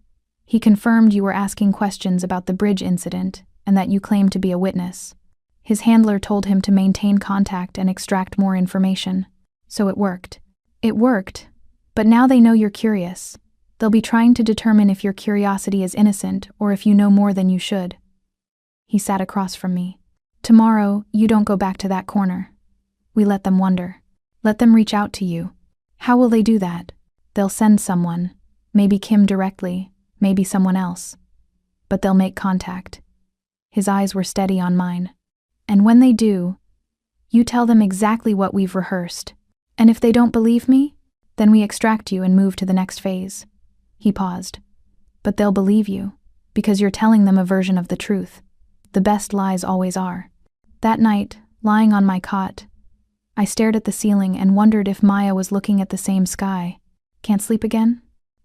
He confirmed you were asking questions about the bridge incident and that you claimed to be a witness. His handler told him to maintain contact and extract more information. So it worked. It worked, but now they know you're curious. They'll be trying to determine if your curiosity is innocent or if you know more than you should. He sat across from me. Tomorrow, you don't go back to that corner. We let them wonder. Let them reach out to you. How will they do that? They'll send someone, maybe Kim directly, maybe someone else. But they'll make contact. His eyes were steady on mine. And when they do, you tell them exactly what we've rehearsed. And if they don't believe me, then we extract you and move to the next phase. He paused. But they'll believe you, because you're telling them a version of the truth. The best lies always are. That night, lying on my cot, I stared at the ceiling and wondered if Maya was looking at the same sky. Can't sleep again?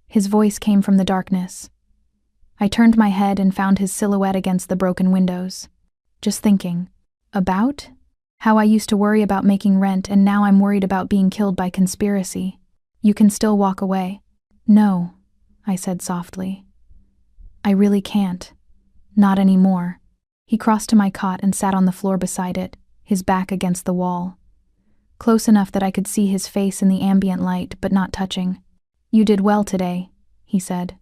His voice came from the darkness. I turned my head and found his silhouette against the broken windows. Just thinking. About? How I used to worry about making rent and now I'm worried about being killed by conspiracy. You can still walk away. No, I said softly. I really can't. Not anymore. He crossed to my cot and sat on the floor beside it, his back against the wall. Close enough that I could see his face in the ambient light, but not touching. You did well today, he said.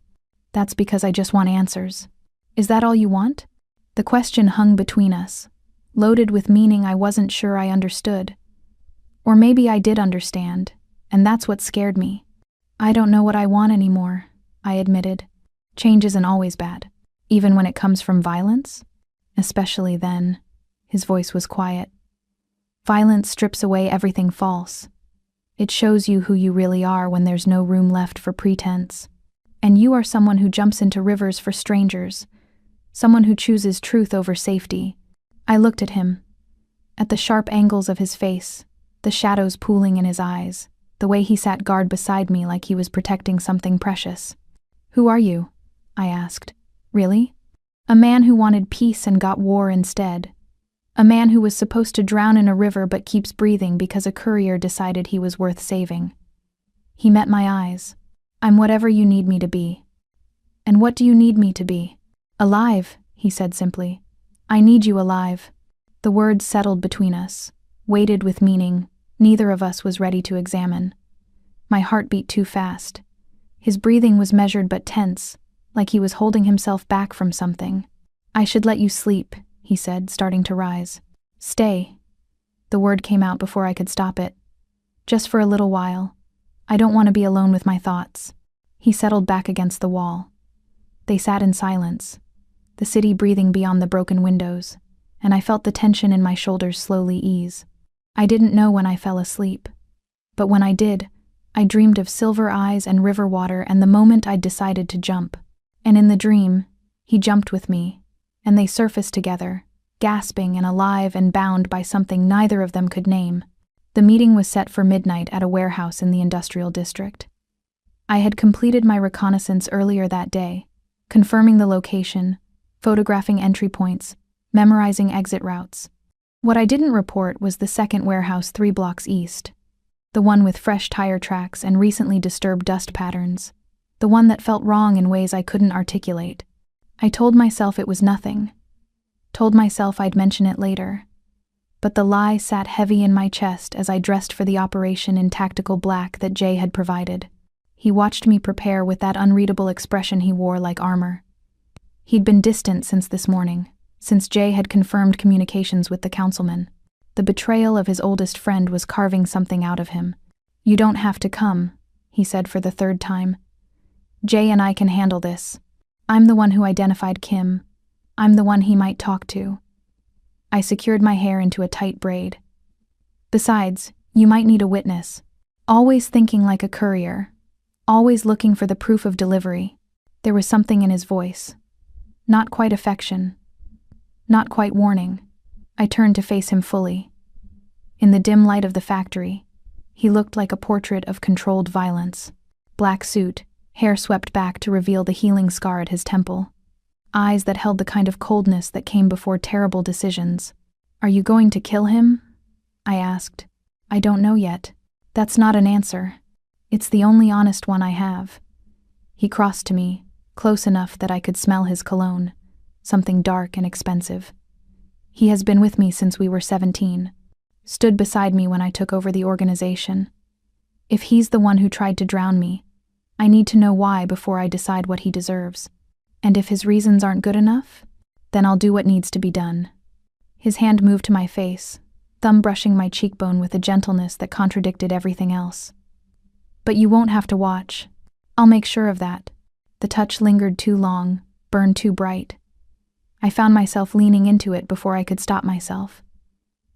That's because I just want answers. Is that all you want? The question hung between us, loaded with meaning I wasn't sure I understood. Or maybe I did understand, and that's what scared me. I don't know what I want anymore, I admitted. Change isn't always bad, even when it comes from violence. Especially then. His voice was quiet. Violence strips away everything false. It shows you who you really are when there's no room left for pretense. And you are someone who jumps into rivers for strangers, someone who chooses truth over safety. I looked at him, at the sharp angles of his face, the shadows pooling in his eyes, the way he sat guard beside me like he was protecting something precious. Who are you? I asked. Really? A man who wanted peace and got war instead. A man who was supposed to drown in a river but keeps breathing because a courier decided he was worth saving. He met my eyes. I'm whatever you need me to be. And what do you need me to be? Alive, he said simply. I need you alive. The words settled between us, weighted with meaning neither of us was ready to examine. My heart beat too fast. His breathing was measured but tense, like he was holding himself back from something. I should let you sleep, he said, starting to rise. Stay. The word came out before I could stop it. Just for a little while. I don't want to be alone with my thoughts. He settled back against the wall. They sat in silence, the city breathing beyond the broken windows, and I felt the tension in my shoulders slowly ease. I didn't know when I fell asleep. But when I did, I dreamed of silver eyes and river water and the moment I'd decided to jump. And in the dream, he jumped with me, and they surfaced together, gasping and alive and bound by something neither of them could name. The meeting was set for midnight at a warehouse in the industrial district. I had completed my reconnaissance earlier that day, confirming the location, photographing entry points, memorizing exit routes. What I didn't report was the second warehouse 3 blocks east, the one with fresh tire tracks and recently disturbed dust patterns, the one that felt wrong in ways I couldn't articulate. I told myself it was nothing, told myself I'd mention it later. But the lie sat heavy in my chest as I dressed for the operation in tactical black that Jay had provided. He watched me prepare with that unreadable expression he wore like armor. He'd been distant since this morning, since Jay had confirmed communications with the councilman. The betrayal of his oldest friend was carving something out of him. You don't have to come, he said for the 3rd time. Jay and I can handle this. I'm the one who identified Kim. I'm the one he might talk to. I secured my hair into a tight braid. Besides, you might need a witness. Always thinking like a courier. Always looking for the proof of delivery. There was something in his voice. Not quite affection. Not quite warning. I turned to face him fully. In the dim light of the factory, he looked like a portrait of controlled violence. Black suit, hair swept back to reveal the healing scar at his temple. Eyes that held the kind of coldness that came before terrible decisions. Are you going to kill him? I asked. I don't know yet. That's not an answer. It's the only honest one I have. He crossed to me, close enough that I could smell his cologne, something dark and expensive. He has been with me since we were 17, stood beside me when I took over the organization. If he's the one who tried to drown me, I need to know why before I decide what he deserves. And if his reasons aren't good enough, then I'll do what needs to be done. His hand moved to my face, thumb brushing my cheekbone with a gentleness that contradicted everything else. But you won't have to watch. I'll make sure of that. The touch lingered too long, burned too bright. I found myself leaning into it before I could stop myself.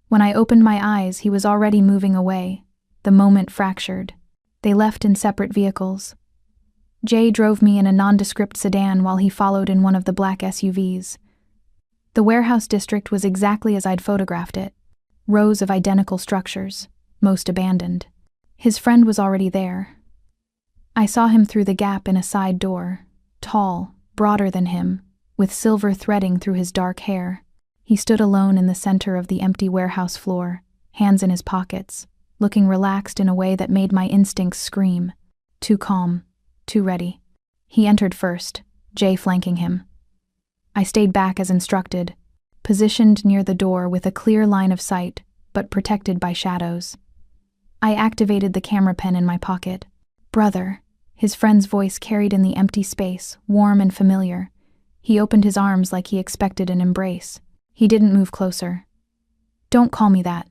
When I opened my eyes, he was already moving away. The moment fractured. They left in separate vehicles. Jay drove me in a nondescript sedan while he followed in one of the black SUVs. The warehouse district was exactly as I'd photographed it. Rows of identical structures, most abandoned. His friend was already there. I saw him through the gap in a side door, tall, broader than him, with silver threading through his dark hair. He stood alone in the center of the empty warehouse floor, hands in his pockets, looking relaxed in a way that made my instincts scream. Too calm, too ready. He entered first, Jay flanking him. I stayed back as instructed, positioned near the door with a clear line of sight, but protected by shadows. I activated the camera pen in my pocket. Brother, his friend's voice carried in the empty space, warm and familiar. He opened his arms like he expected an embrace. He didn't move closer. Don't call me that.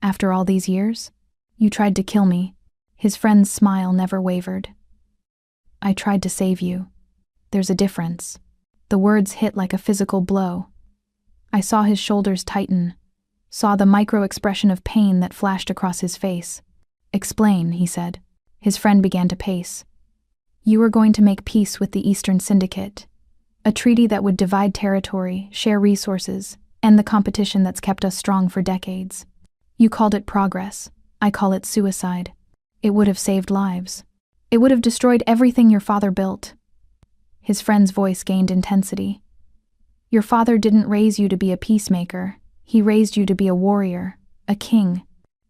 After all these years? You tried to kill me. His friend's smile never wavered. I tried to save you. There's a difference. The words hit like a physical blow. I saw his shoulders tighten, saw the micro-expression of pain that flashed across his face. Explain, he said. His friend began to pace. You were going to make peace with the Eastern Syndicate, a treaty that would divide territory, share resources, end the competition that's kept us strong for decades. You called it progress. I call it suicide. It would have saved lives. It would have destroyed everything your father built. His friend's voice gained intensity. Your father didn't raise you to be a peacemaker. He raised you to be a warrior, a king.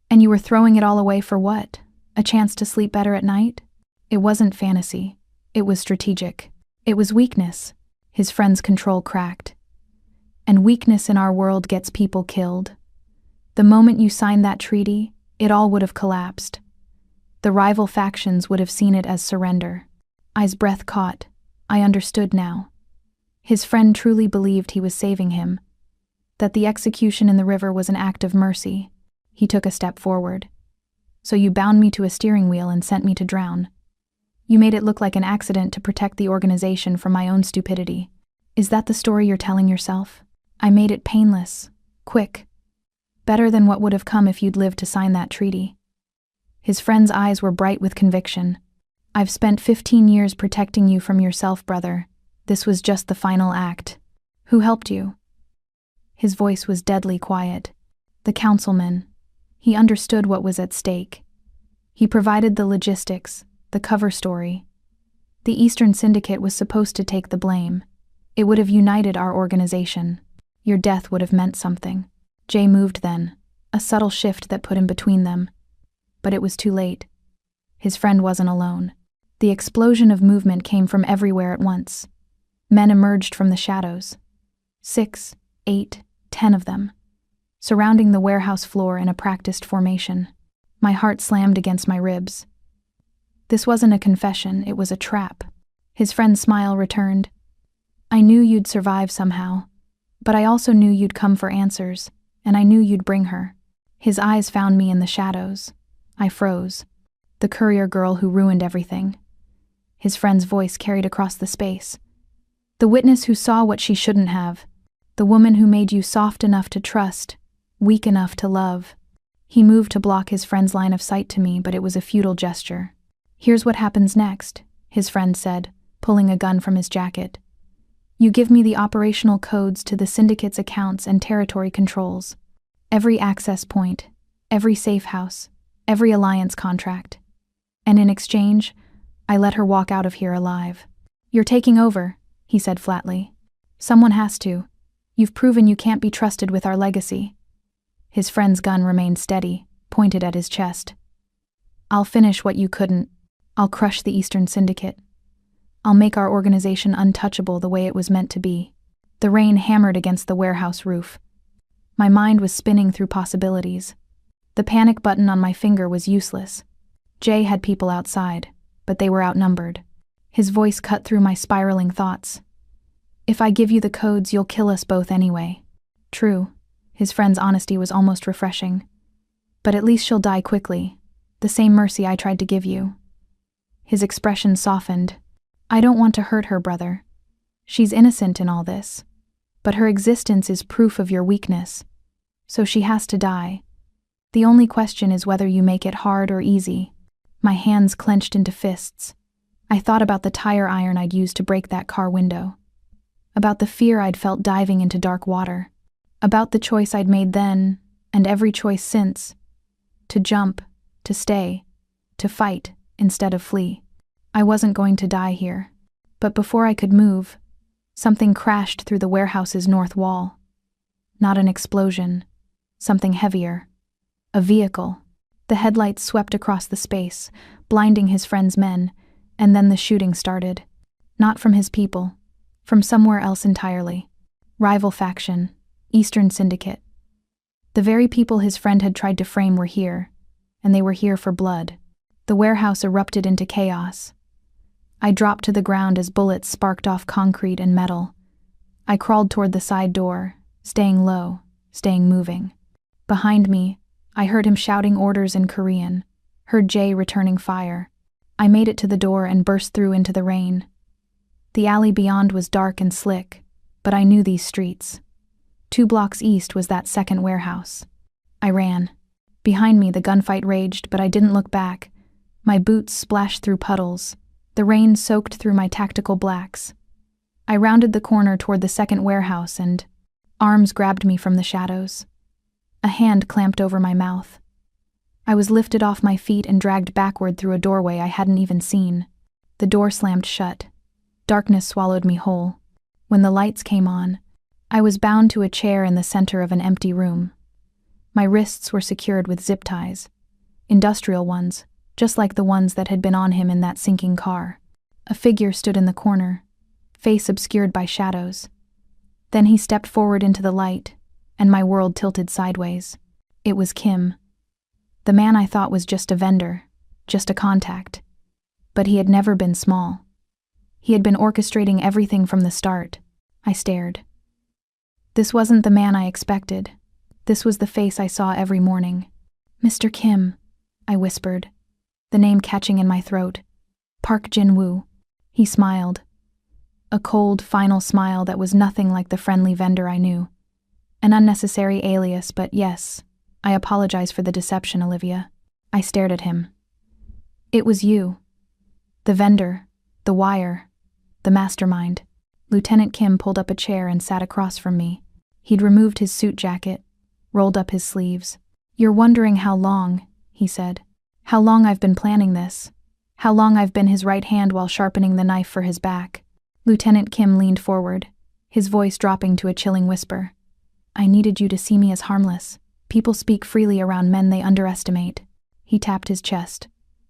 And you were throwing it all away for what? A chance to sleep better at night? It wasn't fantasy. It was strategic. It was weakness. His friend's control cracked. And weakness in our world gets people killed. The moment you signed that treaty, it all would have collapsed. The rival factions would have seen it as surrender. I's breath caught. I understood now. His friend truly believed he was saving him. That the execution in the river was an act of mercy. He took a step forward. So you bound me to a steering wheel and sent me to drown. You made it look like an accident to protect the organization from my own stupidity. Is that the story you're telling yourself? I made it painless, quick. Better than what would have come if you'd lived to sign that treaty. His friend's eyes were bright with conviction. I've spent 15 years protecting you from yourself, brother. This was just the final act. Who helped you? His voice was deadly quiet. The councilman. He understood what was at stake. He provided the logistics, the cover story. The Eastern Syndicate was supposed to take the blame. It would have united our organization. Your death would have meant something. Jay moved then, a subtle shift that put him between them. But it was too late. His friend wasn't alone. The explosion of movement came from everywhere at once. Men emerged from the shadows. 6, 8, 10 of them, surrounding the warehouse floor in a practiced formation. My heart slammed against my ribs. This wasn't a confession, it was a trap. His friend's smile returned. I knew you'd survive somehow, but I also knew you'd come for answers, and I knew you'd bring her. His eyes found me in the shadows. I froze. The courier girl who ruined everything. His friend's voice carried across the space. The witness who saw what she shouldn't have. The woman who made you soft enough to trust, weak enough to love. He moved to block his friend's line of sight to me, but it was a futile gesture. Here's what happens next, his friend said, pulling a gun from his jacket. You give me the operational codes to the syndicate's accounts and territory controls. Every access point, every safe house, every alliance contract. And in exchange, I let her walk out of here alive. You're taking over, he said flatly. Someone has to. You've proven you can't be trusted with our legacy. His friend's gun remained steady, pointed at his chest. I'll finish what you couldn't. I'll crush the Eastern Syndicate. I'll make our organization untouchable the way it was meant to be. The rain hammered against the warehouse roof. My mind was spinning through possibilities. The panic button on my finger was useless. Jay had people outside, but they were outnumbered. His voice cut through my spiraling thoughts. If I give you the codes, you'll kill us both anyway. True. His friend's honesty was almost refreshing. But at least she'll die quickly. The same mercy I tried to give you. His expression softened. I don't want to hurt her, brother. She's innocent in all this. But her existence is proof of your weakness. So she has to die. The only question is whether you make it hard or easy. My hands clenched into fists. I thought about the tire iron I'd used to break that car window. About the fear I'd felt diving into dark water. About the choice I'd made then, and every choice since. To jump, to stay, to fight instead of flee. I wasn't going to die here. But before I could move, something crashed through the warehouse's north wall. Not an explosion. Something heavier. A vehicle. The headlights swept across the space, blinding his friend's men, and then the shooting started. Not from his people. From somewhere else entirely. Rival faction. Eastern Syndicate. The very people his friend had tried to frame were here, and they were here for blood. The warehouse erupted into chaos. I dropped to the ground as bullets sparked off concrete and metal. I crawled toward the side door, staying low, staying moving. Behind me, I heard him shouting orders in Korean, heard Jay returning fire. I made it to the door and burst through into the rain. The alley beyond was dark and slick, but I knew these streets. 2 blocks east was that second warehouse. I ran. Behind me, the gunfight raged, but I didn't look back. My boots splashed through puddles. The rain soaked through my tactical blacks. I rounded the corner toward the second warehouse and arms grabbed me from the shadows. A hand clamped over my mouth. I was lifted off my feet and dragged backward through a doorway I hadn't even seen. The door slammed shut. Darkness swallowed me whole. When the lights came on, I was bound to a chair in the center of an empty room. My wrists were secured with zip ties, industrial ones, just like the ones that had been on him in that sinking car. A figure stood in the corner, face obscured by shadows. Then he stepped forward into the light, and my world tilted sideways. It was Kim. The man I thought was just a vendor, just a contact. But he had never been small. He had been orchestrating everything from the start. I stared. This wasn't the man I expected. This was the face I saw every morning. "Mr. Kim," I whispered, the name catching in my throat. "Park Jin-woo." He smiled. A cold, final smile that was nothing like the friendly vendor I knew. An unnecessary alias, but yes, I apologize for the deception, Olivia. I stared at him. "It was you. The vendor, the wire, the mastermind." Lieutenant Kim pulled up a chair and sat across from me. He'd removed his suit jacket, rolled up his sleeves. "You're wondering how long," he said. "How long I've been planning this. How long I've been his right hand while sharpening the knife for his back." Lieutenant Kim leaned forward, his voice dropping to a chilling whisper. "I needed you to see me as harmless. People speak freely around men they underestimate." He tapped his chest.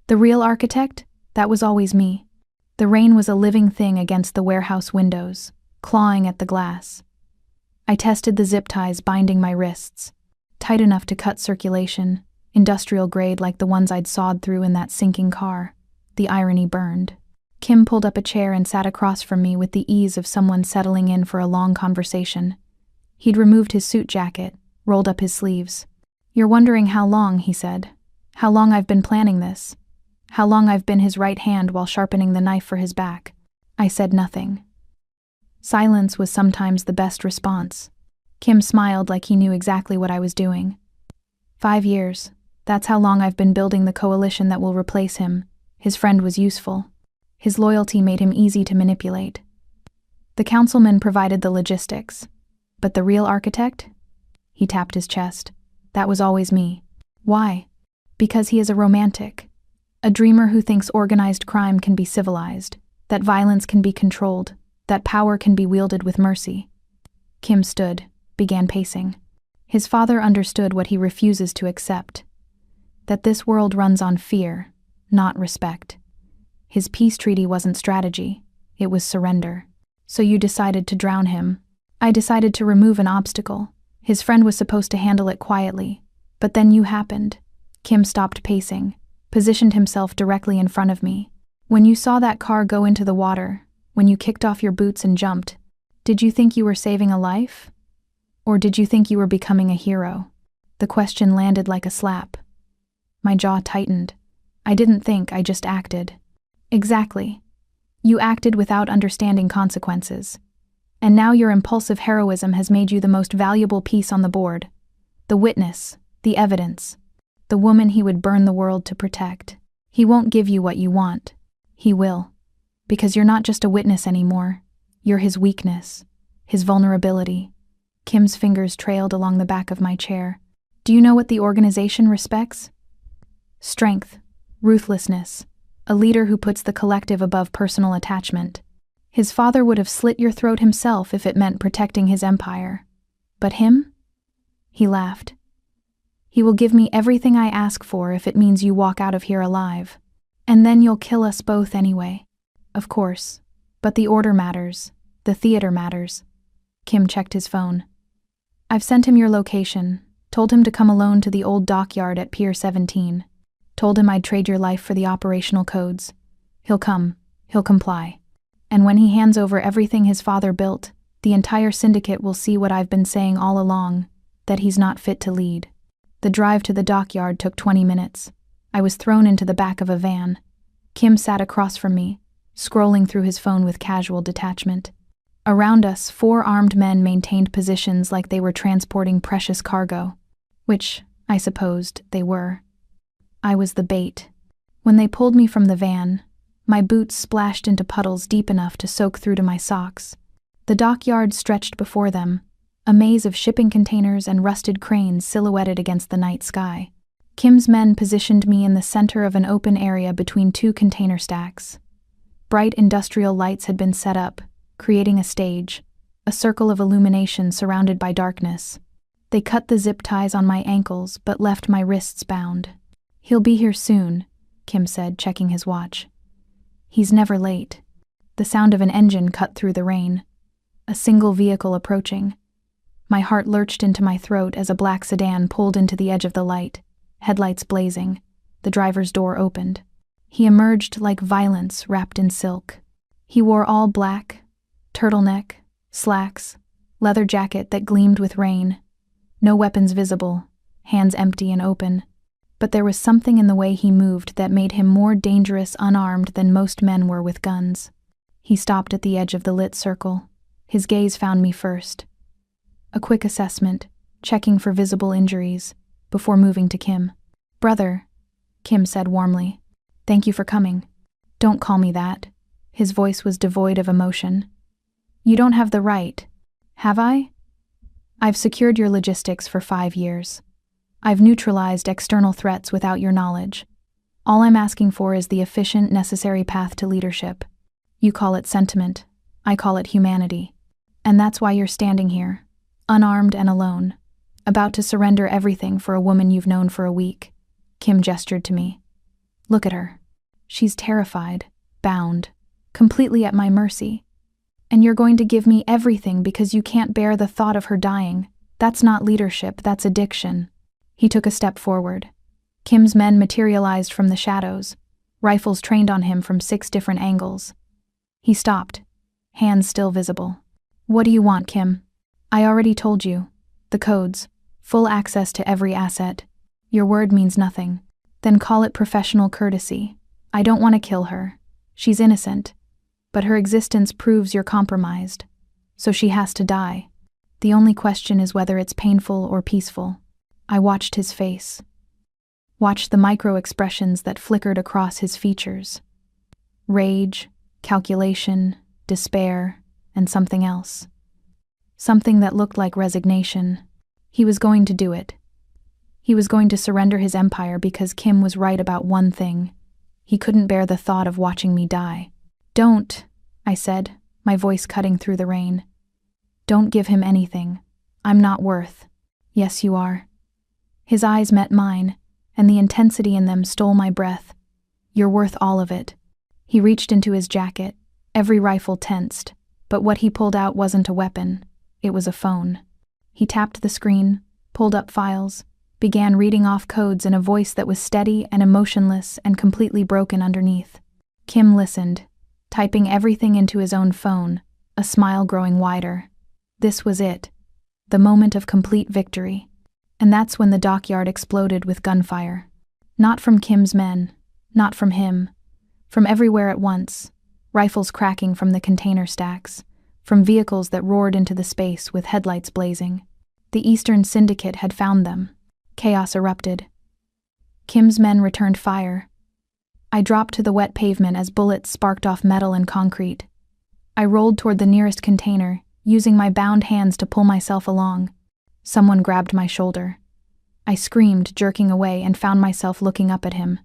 "The real architect? That was always me." The rain was a living thing against the warehouse windows, clawing at the glass. I tested the zip ties binding my wrists, tight enough to cut circulation, industrial grade like the ones I'd sawed through in that sinking car. The irony burned. Kim pulled up a chair and sat across from me with the ease of someone settling in for a long conversation. He'd removed his suit jacket, rolled up his sleeves. "You're wondering how long," he said. "How long I've been planning this. How long I've been his right hand while sharpening the knife for his back." I said nothing. Silence was sometimes the best response. Kim smiled like he knew exactly what I was doing. 5 years. That's how long I've been building the coalition that will replace him. His friend was useful. His loyalty made him easy to manipulate. The councilman provided the logistics. But the real architect? He tapped his chest. That was always me. Why? Because he is a romantic. A dreamer who thinks organized crime can be civilized, that violence can be controlled, that power can be wielded with mercy. Kim stood, began pacing. His father understood what he refuses to accept. That this world runs on fear, not respect. His peace treaty wasn't strategy, it was surrender. "So you decided to drown him." "I decided to remove an obstacle. His friend was supposed to handle it quietly. But then you happened." Kim stopped pacing, positioned himself directly in front of me. "When you saw that car go into the water, when you kicked off your boots and jumped, did you think you were saving a life? Or did you think you were becoming a hero?" The question landed like a slap. My jaw tightened. I didn't think, I just acted. "Exactly. You acted without understanding consequences. And now your impulsive heroism has made you the most valuable piece on the board. The witness, the evidence, the woman he would burn the world to protect. He won't give you what you want. He will. Because you're not just a witness anymore. You're his weakness, his vulnerability." Kim's fingers trailed along the back of my chair. "Do you know what the organization respects? Strength, ruthlessness, a leader who puts the collective above personal attachment. His father would have slit your throat himself if it meant protecting his empire. But him?" He laughed. "He will give me everything I ask for if it means you walk out of here alive. And then you'll kill us both anyway." "Of course. But the order matters. The theater matters." Kim checked his phone. "I've sent him your location, told him to come alone to the old dockyard at Pier 17. Told him I'd trade your life for the operational codes. He'll come. He'll comply. And when he hands over everything his father built, the entire syndicate will see what I've been saying all along, that he's not fit to lead." The drive to the dockyard took 20 minutes. I was thrown into the back of a van. Kim sat across from me, scrolling through his phone with casual detachment. Around us, 4 armed men maintained positions like they were transporting precious cargo, which, I supposed, they were. I was the bait. When they pulled me from the van, my boots splashed into puddles deep enough to soak through to my socks. The dockyard stretched before them, a maze of shipping containers and rusted cranes silhouetted against the night sky. Kim's men positioned me in the center of an open area between 2 container stacks. Bright industrial lights had been set up, creating a stage, a circle of illumination surrounded by darkness. They cut the zip ties on my ankles but left my wrists bound. "He'll be here soon," Kim said, checking his watch. "He's never late." The sound of an engine cut through the rain. A single vehicle approaching. My heart lurched into my throat as a black sedan pulled into the edge of the light, headlights blazing. The driver's door opened. He emerged like violence wrapped in silk. He wore all black, turtleneck, slacks, leather jacket that gleamed with rain. No weapons visible, hands empty and open. But there was something in the way he moved that made him more dangerous unarmed than most men were with guns. He stopped at the edge of the lit circle. His gaze found me first. A quick assessment, checking for visible injuries, before moving to Kim. "Brother," Kim said warmly. "Thank you for coming." "Don't call me that." His voice was devoid of emotion. "You don't have the right." "Have I?" "I've secured your logistics for 5 years. I've neutralized external threats without your knowledge. All I'm asking for is the efficient, necessary path to leadership. You call it sentiment, I call it humanity. And that's why you're standing here, unarmed and alone, about to surrender everything for a woman you've known for a week." Kim gestured to me. "Look at her. She's terrified, bound, completely at my mercy. And you're going to give me everything because you can't bear the thought of her dying. That's not leadership, that's addiction." He took a step forward. Kim's men materialized from the shadows, rifles trained on him from 6 different angles. He stopped, hands still visible. "What do you want, Kim?" "I already told you. The codes. Full access to every asset. Your word means nothing." "Then call it professional courtesy. I don't want to kill her. She's innocent. But her existence proves you're compromised. So she has to die. The only question is whether it's painful or peaceful." I watched his face. Watched the micro-expressions that flickered across his features. Rage, calculation, despair, and something else. Something that looked like resignation. He was going to do it. He was going to surrender his empire because Kim was right about one thing. He couldn't bear the thought of watching me die. "Don't," I said, my voice cutting through the rain. "Don't give him anything. I'm not worth." "Yes, you are." His eyes met mine, and the intensity in them stole my breath. "You're worth all of it." He reached into his jacket, every rifle tensed, but what he pulled out wasn't a weapon. It was a phone. He tapped the screen, pulled up files, began reading off codes in a voice that was steady and emotionless and completely broken underneath. Kim listened, typing everything into his own phone, a smile growing wider. This was it. The moment of complete victory. And that's when the dockyard exploded with gunfire. Not from Kim's men, not from him. From everywhere at once, rifles cracking from the container stacks, from vehicles that roared into the space with headlights blazing. The Eastern Syndicate had found them. Chaos erupted. Kim's men returned fire. I dropped to the wet pavement as bullets sparked off metal and concrete. I rolled toward the nearest container, using my bound hands to pull myself along. Someone grabbed my shoulder. I screamed, jerking away, and found myself looking up at him.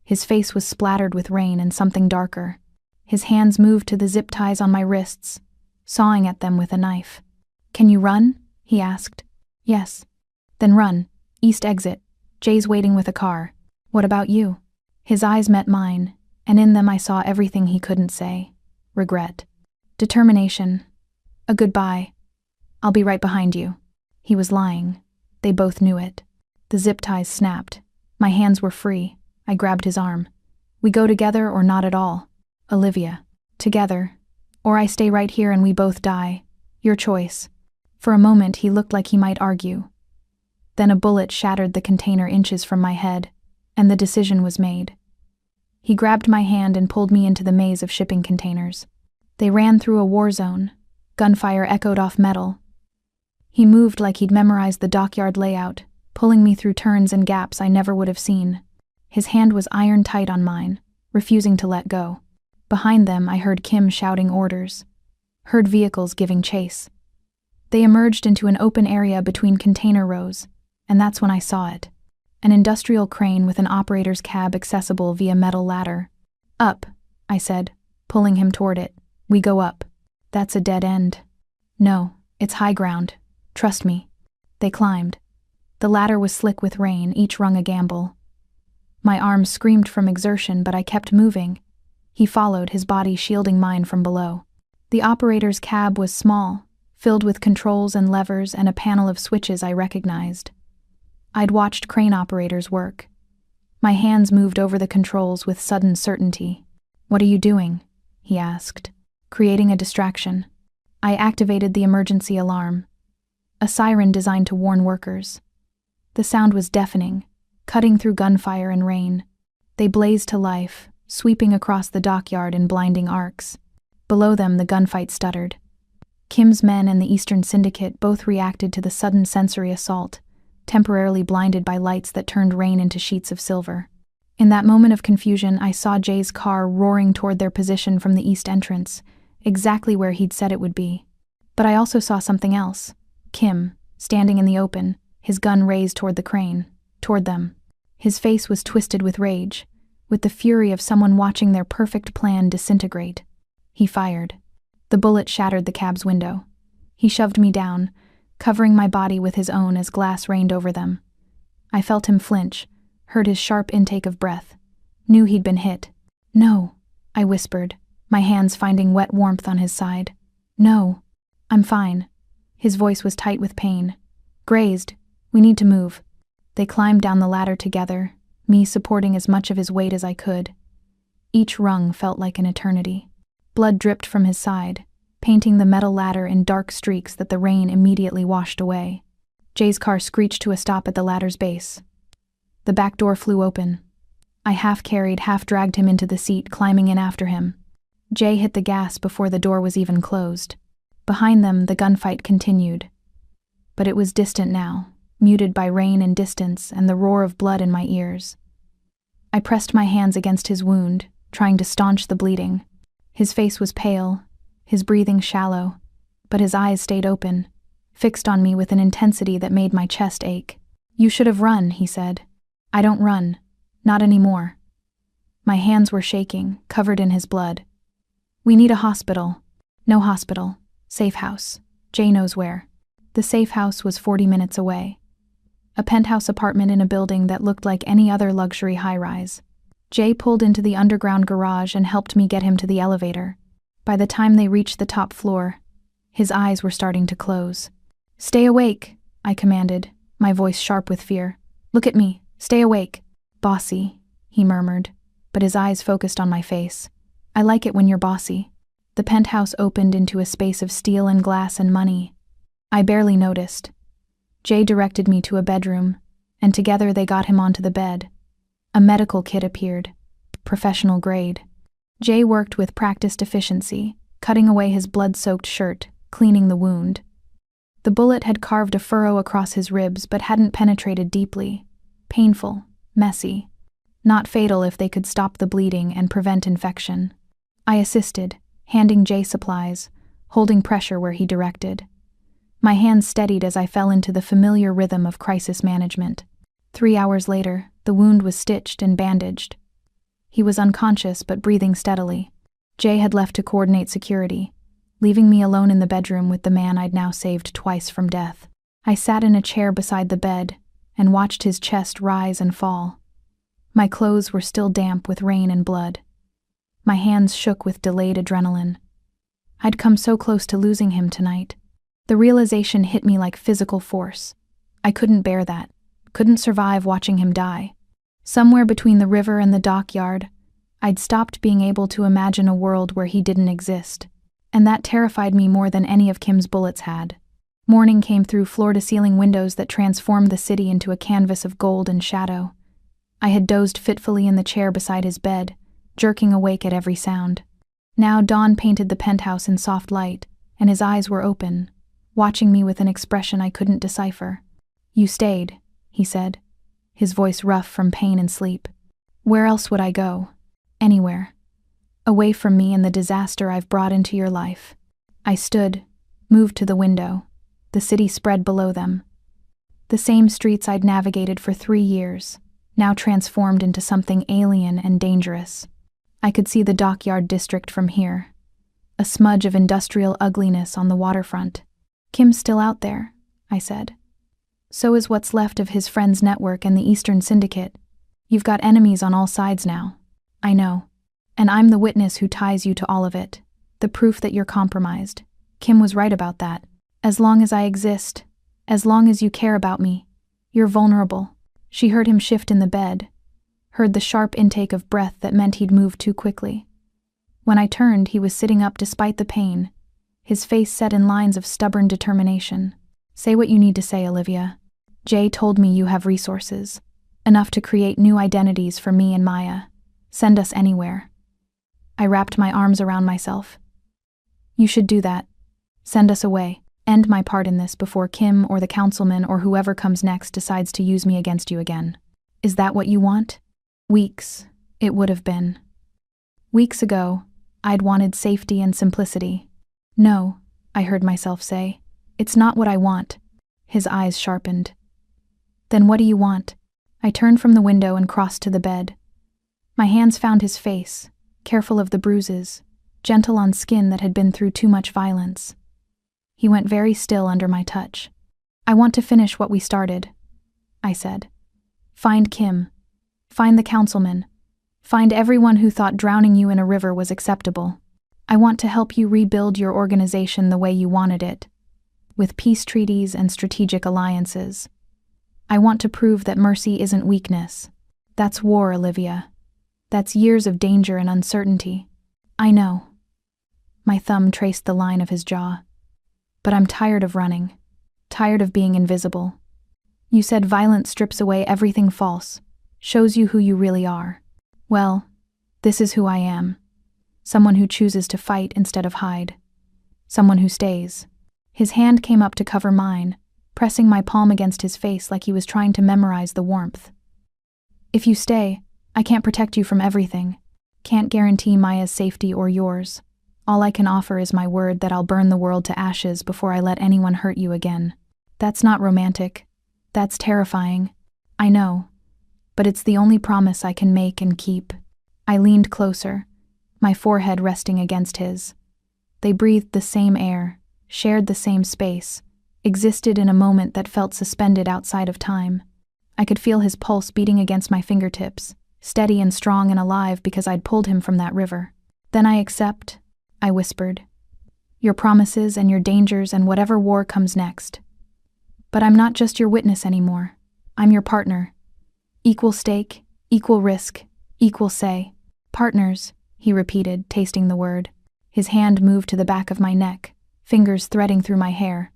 His face was splattered with rain and something darker. His hands moved to the zip ties on my wrists, sawing at them with a knife. "Can you run?" he asked. "Yes." "Then run. East exit. Jay's waiting with a car." "What about you?" His eyes met mine, and in them I saw everything he couldn't say. Regret. Determination. A goodbye. "I'll be right behind you." He was lying. They both knew it. The zip ties snapped. My hands were free. I grabbed his arm. "We go together or not at all." "Olivia." "Together. Or I stay right here and we both die. Your choice." For a moment he looked like he might argue. Then a bullet shattered the container inches from my head, and the decision was made. He grabbed my hand and pulled me into the maze of shipping containers. They ran through a war zone. Gunfire echoed off metal. He moved like he'd memorized the dockyard layout, pulling me through turns and gaps I never would have seen. His hand was iron tight on mine, refusing to let go. Behind them, I heard Kim shouting orders. Heard vehicles giving chase. They emerged into an open area between container rows, and that's when I saw it. An industrial crane with an operator's cab accessible via metal ladder. "Up," I said, pulling him toward it. "We go up." "That's a dead end." No, it's high ground. Trust me. They climbed. The ladder was slick with rain, each rung a gamble. My arms screamed from exertion, but I kept moving. He followed, his body shielding mine from below. The operator's cab was small, filled with controls and levers and a panel of switches I recognized. I'd watched crane operators work. My hands moved over the controls with sudden certainty. "What are you doing?" he asked. "Creating a distraction." I activated the emergency alarm, a siren designed to warn workers. The sound was deafening, cutting through gunfire and rain. They blazed to life, sweeping across the dockyard in blinding arcs. Below them, the gunfight stuttered. Kim's men and the Eastern Syndicate both reacted to the sudden sensory assault, temporarily blinded by lights that turned rain into sheets of silver. In that moment of confusion, I saw Jay's car roaring toward their position from the east entrance, exactly where he'd said it would be. But I also saw something else. Kim, standing in the open, his gun raised toward the crane, toward them. His face was twisted with rage, with the fury of someone watching their perfect plan disintegrate. He fired. The bullet shattered the cab's window. He shoved me down, covering my body with his own as glass rained over them. I felt him flinch, heard his sharp intake of breath, knew he'd been hit. "No," I whispered, my hands finding wet warmth on his side. "No, I'm fine." His voice was tight with pain. "Grazed. We need to move." They climbed down the ladder together, me supporting as much of his weight as I could. Each rung felt like an eternity. Blood dripped from his side, painting the metal ladder in dark streaks that the rain immediately washed away. Jay's car screeched to a stop at the ladder's base. The back door flew open. I half-carried, half-dragged him into the seat, climbing in after him. Jay hit the gas before the door was even closed. Behind them, the gunfight continued. But it was distant now, muted by rain and distance and the roar of blood in my ears. I pressed my hands against his wound, trying to staunch the bleeding. His face was pale, his breathing shallow, but his eyes stayed open, fixed on me with an intensity that made my chest ache. "You should have run," he said. "I don't run. Not anymore." My hands were shaking, covered in his blood. "We need a hospital." "No hospital. Safe house. Jay knows where." The safe house was 40 minutes away. A penthouse apartment in a building that looked like any other luxury high-rise. Jay pulled into the underground garage and helped me get him to the elevator. By the time they reached the top floor, his eyes were starting to close. "Stay awake," I commanded, my voice sharp with fear. "Look at me. Stay awake." "Bossy," he murmured, but his eyes focused on my face. "I like it when you're bossy." The penthouse opened into a space of steel and glass and money. I barely noticed. Jay directed me to a bedroom, and together they got him onto the bed. A medical kit appeared, professional grade. Jay worked with practiced efficiency, cutting away his blood-soaked shirt, cleaning the wound. The bullet had carved a furrow across his ribs but hadn't penetrated deeply. Painful, messy. Not fatal if they could stop the bleeding and prevent infection. I assisted, handing Jay supplies, holding pressure where he directed. My hands steadied as I fell into the familiar rhythm of crisis management. 3 hours later, the wound was stitched and bandaged. He was unconscious but breathing steadily. Jay had left to coordinate security, leaving me alone in the bedroom with the man I'd now saved twice from death. I sat in a chair beside the bed and watched his chest rise and fall. My clothes were still damp with rain and blood. My hands shook with delayed adrenaline. I'd come so close to losing him tonight. The realization hit me like physical force. I couldn't bear that, couldn't survive watching him die. Somewhere between the river and the dockyard, I'd stopped being able to imagine a world where he didn't exist, and that terrified me more than any of Kim's bullets had. Morning came through floor-to-ceiling windows that transformed the city into a canvas of gold and shadow. I had dozed fitfully in the chair beside his bed, jerking awake at every sound. Now dawn painted the penthouse in soft light, and his eyes were open, watching me with an expression I couldn't decipher. "You stayed," he said, his voice rough from pain and sleep. "Where else would I go? Anywhere. Away from me and the disaster I've brought into your life." I stood, moved to the window. The city spread below them. The same streets I'd navigated for 3 years, now transformed into something alien and dangerous. I could see the dockyard district from here. a smudge of industrial ugliness on the waterfront. Kim's still out there, I said. So is what's left of his friend's network and the Eastern Syndicate. You've got enemies on all sides now. I know. And I'm the witness who ties you to all of it. The proof that you're compromised. Kim was right about that. As long as I exist, as long as you care about me, you're vulnerable. She heard him shift in the bed, heard the sharp intake of breath that meant he'd moved too quickly. When I turned, he was sitting up despite the pain, his face set in lines of stubborn determination. Say what you need to say, Olivia. Jay told me you have resources, enough to create new identities for me and Maya. Send us anywhere. I wrapped my arms around myself. You should do that. Send us away. End my part in this before Kim or the councilman or whoever comes next decides to use me against you again. Is that what you want? Weeks, it would have been. Weeks ago, I'd wanted safety and simplicity. No, I heard myself say. It's not what I want. His eyes sharpened. Then what do you want? I turned from the window and crossed to the bed. My hands found his face, careful of the bruises, gentle on skin that had been through too much violence. He went very still under my touch. I want to finish what we started, I said. Find Kim. Find the councilman. Find everyone who thought drowning you in a river was acceptable. I want to help you rebuild your organization the way you wanted it, with peace treaties and strategic alliances. I want to prove that mercy isn't weakness. That's war, Olivia. That's years of danger and uncertainty. I know. My thumb traced the line of his jaw. But I'm tired of running. Tired of being invisible. You said violence strips away everything false, shows you who you really are. Well, this is who I am. Someone who chooses to fight instead of hide. Someone who stays. His hand came up to cover mine, pressing my palm against his face like he was trying to memorize the warmth. If you stay, I can't protect you from everything. Can't guarantee Maya's safety or yours. All I can offer is my word that I'll burn the world to ashes before I let anyone hurt you again. That's not romantic. That's terrifying. I know. But it's the only promise I can make and keep. I leaned closer, my forehead resting against his. They breathed the same air, shared the same space, existed in a moment that felt suspended outside of time. I could feel his pulse beating against my fingertips, steady and strong and alive because I'd pulled him from that river. Then I accept, I whispered. Your promises and your dangers and whatever war comes next. But I'm not just your witness anymore. I'm your partner. Equal stake, equal risk, equal say. Partners, he repeated, tasting the word. His hand moved to the back of my neck, fingers threading through my hair.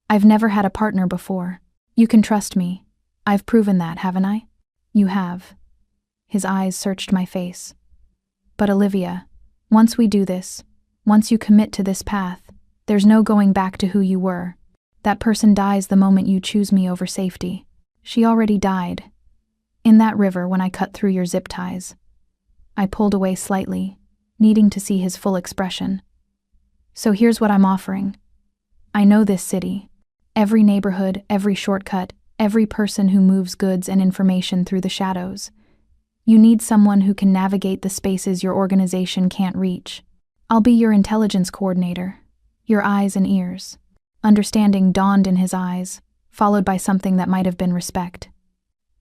I've never had a partner before. You can trust me. I've proven that, haven't I? You have. His eyes searched my face. But Olivia, once we do this, once you commit to this path, there's no going back to who you were. That person dies the moment you choose me over safety. She already died. In that river when I cut through your zip ties. I pulled away slightly, needing to see his full expression. So here's what I'm offering. I know this city. Every neighborhood, every shortcut, every person who moves goods and information through the shadows. You need someone who can navigate the spaces your organization can't reach. I'll be your intelligence coordinator, your eyes and ears. Understanding dawned in his eyes, followed by something that might have been respect.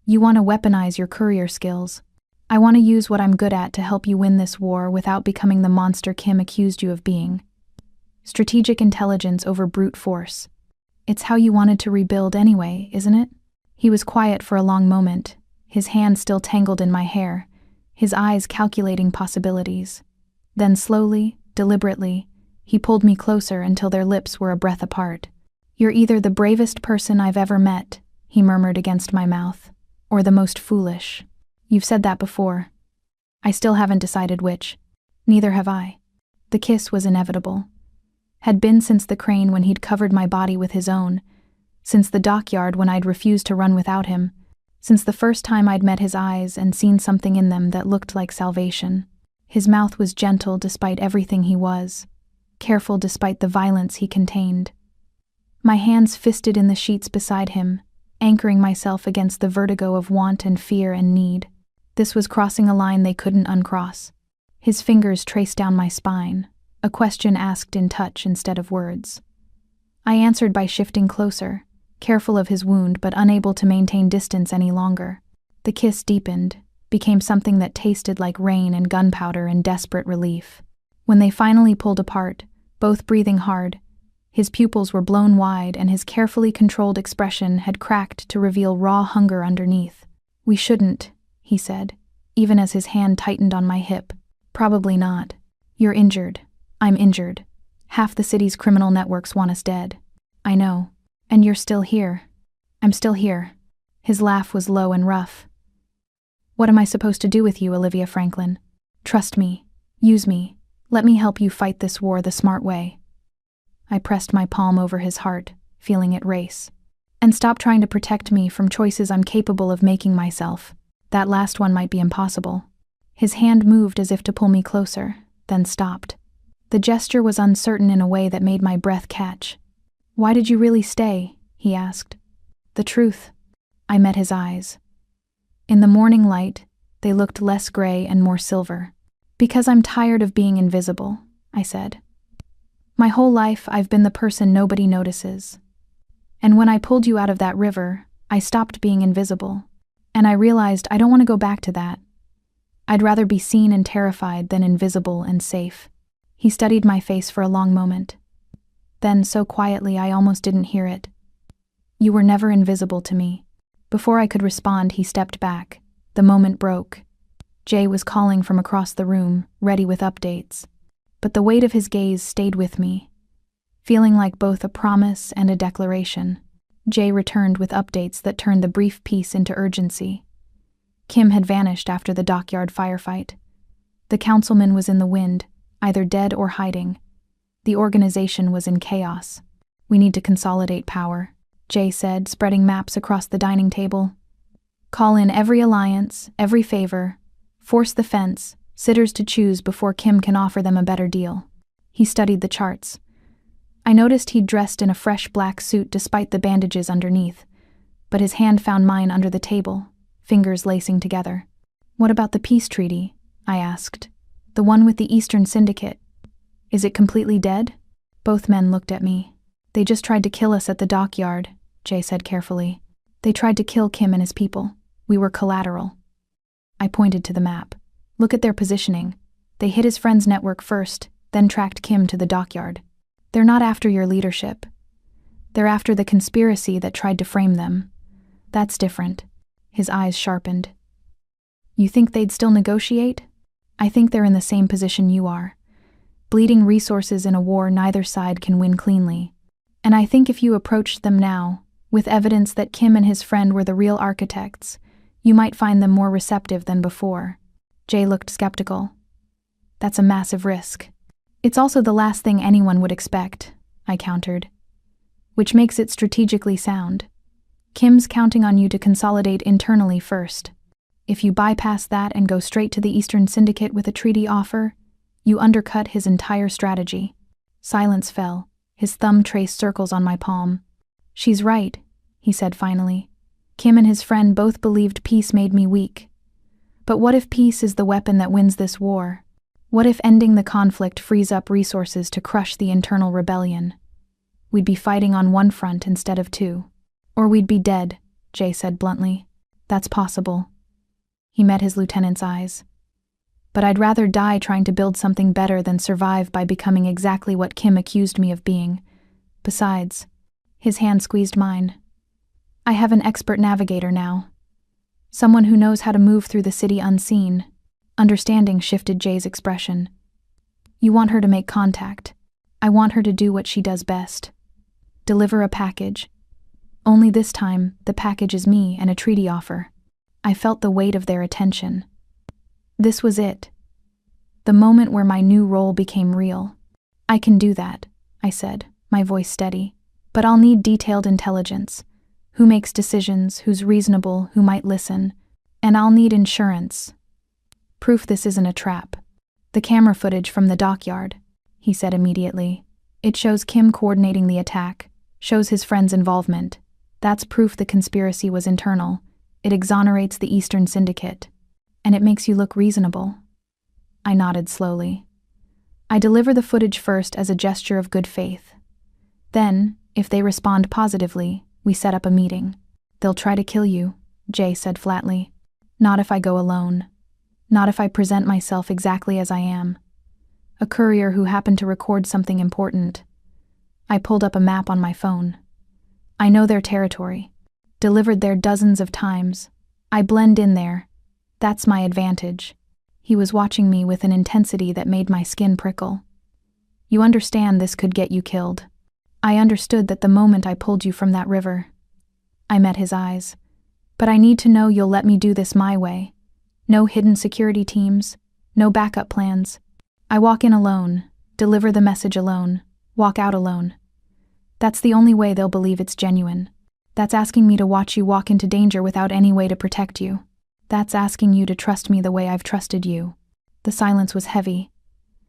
You want to weaponize your courier skills. I want to use what I'm good at to help you win this war without becoming the monster Kim accused you of being. Strategic intelligence over brute force. It's how you wanted to rebuild anyway, isn't it? He was quiet for a long moment, his hand still tangled in my hair, his eyes calculating possibilities. Then slowly, deliberately, he pulled me closer until their lips were a breath apart. You're either the bravest person I've ever met, he murmured against my mouth, or the most foolish. You've said that before. I still haven't decided which. Neither have I. The kiss was inevitable. Had been since the crane when he'd covered my body with his own, since the dockyard when I'd refused to run without him, since the first time I'd met his eyes and seen something in them that looked like salvation. His mouth was gentle despite everything he was, careful despite the violence he contained. My hands fisted in the sheets beside him, anchoring myself against the vertigo of want and fear and need. This was crossing a line they couldn't uncross. His fingers traced down my spine, a question asked in touch instead of words. I answered by shifting closer, careful of his wound but unable to maintain distance any longer. The kiss deepened, became something that tasted like rain and gunpowder in desperate relief. When they finally pulled apart, both breathing hard, his pupils were blown wide and his carefully controlled expression had cracked to reveal raw hunger underneath. "We shouldn't," he said, even as his hand tightened on my hip. "Probably not. You're injured. I'm injured. Half the city's criminal networks want us dead. I know. And you're still here." "I'm still here." His laugh was low and rough. "What am I supposed to do with you, Olivia Franklin? Trust me. Use me. Let me help you fight this war the smart way." I pressed my palm over his heart, feeling it race. "And stop trying to protect me from choices I'm capable of making myself. That last one might be impossible." His hand moved as if to pull me closer, then stopped. The gesture was uncertain in a way that made my breath catch. "Why did you really stay?" he asked. "The truth." I met his eyes. In the morning light, they looked less gray and more silver. "Because I'm tired of being invisible," I said. "My whole life I've been the person nobody notices. And when I pulled you out of that river, I stopped being invisible. And I realized I don't want to go back to that. I'd rather be seen and terrified than invisible and safe." He studied my face for a long moment. Then, so quietly I almost didn't hear it. "You were never invisible to me." Before I could respond, he stepped back. The moment broke. Jay was calling from across the room, ready with updates. But the weight of his gaze stayed with me, feeling like both a promise and a declaration. Jay returned with updates that turned the brief peace into urgency. Kim had vanished after the dockyard firefight. The councilman was in the wind, either dead or hiding. The organization was in chaos. "We need to consolidate power," Jay said, spreading maps across the dining table. "Call in every alliance, every favor, force the fence, sitters to choose before Kim can offer them a better deal." He studied the charts. I noticed he'd dressed in a fresh black suit despite the bandages underneath, but his hand found mine under the table, fingers lacing together. "What about the peace treaty?" I asked. "The one with the Eastern Syndicate. Is it completely dead?" Both men looked at me. "They just tried to kill us at the dockyard," Jay said carefully. "They tried to kill Kim and his people. We were collateral." I pointed to the map. "Look at their positioning. They hit his friend's network first, then tracked Kim to the dockyard. They're not after your leadership. They're after the conspiracy that tried to frame them. That's different." His eyes sharpened. "You think they'd still negotiate?" "I think they're in the same position you are. Bleeding resources in a war neither side can win cleanly. And I think if you approached them now, with evidence that Kim and his friend were the real architects, you might find them more receptive than before." Jay looked skeptical. "That's a massive risk." "It's also the last thing anyone would expect," I countered. "Which makes it strategically sound. Kim's counting on you to consolidate internally first. If you bypass that and go straight to the Eastern Syndicate with a treaty offer, you undercut his entire strategy." Silence fell. His thumb traced circles on my palm. "She's right," he said finally. "Kim and his friend both believed peace made me weak. But what if peace is the weapon that wins this war? What if ending the conflict frees up resources to crush the internal rebellion? We'd be fighting on one front instead of two. Or we'd be dead," Jay said bluntly. "That's possible." He met his lieutenant's eyes. "But I'd rather die trying to build something better than survive by becoming exactly what Kim accused me of being. Besides," his hand squeezed mine, "I have an expert navigator now. Someone who knows how to move through the city unseen." Understanding shifted Jay's expression. "You want her to make contact. I want her to do what she does best. Deliver a package. Only this time, the package is me and a treaty offer." I felt the weight of their attention. This was it. The moment where my new role became real. "I can do that," I said, my voice steady. "But I'll need detailed intelligence. Who makes decisions, who's reasonable, who might listen. And I'll need insurance. Proof this isn't a trap. The camera footage from the dockyard," he said immediately. "It shows Kim coordinating the attack, shows his friend's involvement. That's proof the conspiracy was internal. It exonerates the Eastern Syndicate. And it makes you look reasonable." I nodded slowly. I deliver the footage first as a gesture of good faith. Then, if they respond positively, we set up a meeting. They'll try to kill you, Jay said flatly. Not if I go alone. Not if I present myself exactly as I am. A courier who happened to record something important. I pulled up a map on my phone. I know their territory. Delivered there dozens of times. I blend in there. That's my advantage. He was watching me with an intensity that made my skin prickle. You understand this could get you killed. I understood that the moment I pulled you from that river. I met his eyes. But I need to know you'll let me do this my way. No hidden security teams. No backup plans. I walk in alone, deliver the message alone, walk out alone. That's the only way they'll believe it's genuine. That's asking me to watch you walk into danger without any way to protect you. That's asking you to trust me the way I've trusted you. The silence was heavy.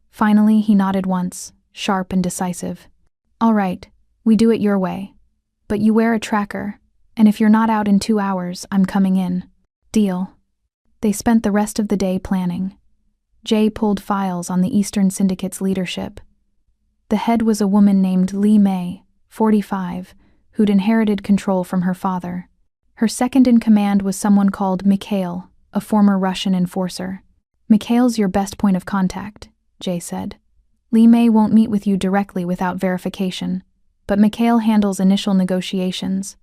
Finally, he nodded once, sharp and decisive. All right, we do it your way. But you wear a tracker, and if you're not out in 2 hours, I'm coming in. Deal. They spent the rest of the day planning. Jay pulled files on the Eastern Syndicate's leadership. The head was a woman named Lee May, 45, who'd inherited control from her father. Her second in command was someone called Mikhail, a former Russian enforcer. Mikhail's your best point of contact, Jay said. Lee May won't meet with you directly without verification, but Mikhail handles initial negotiations.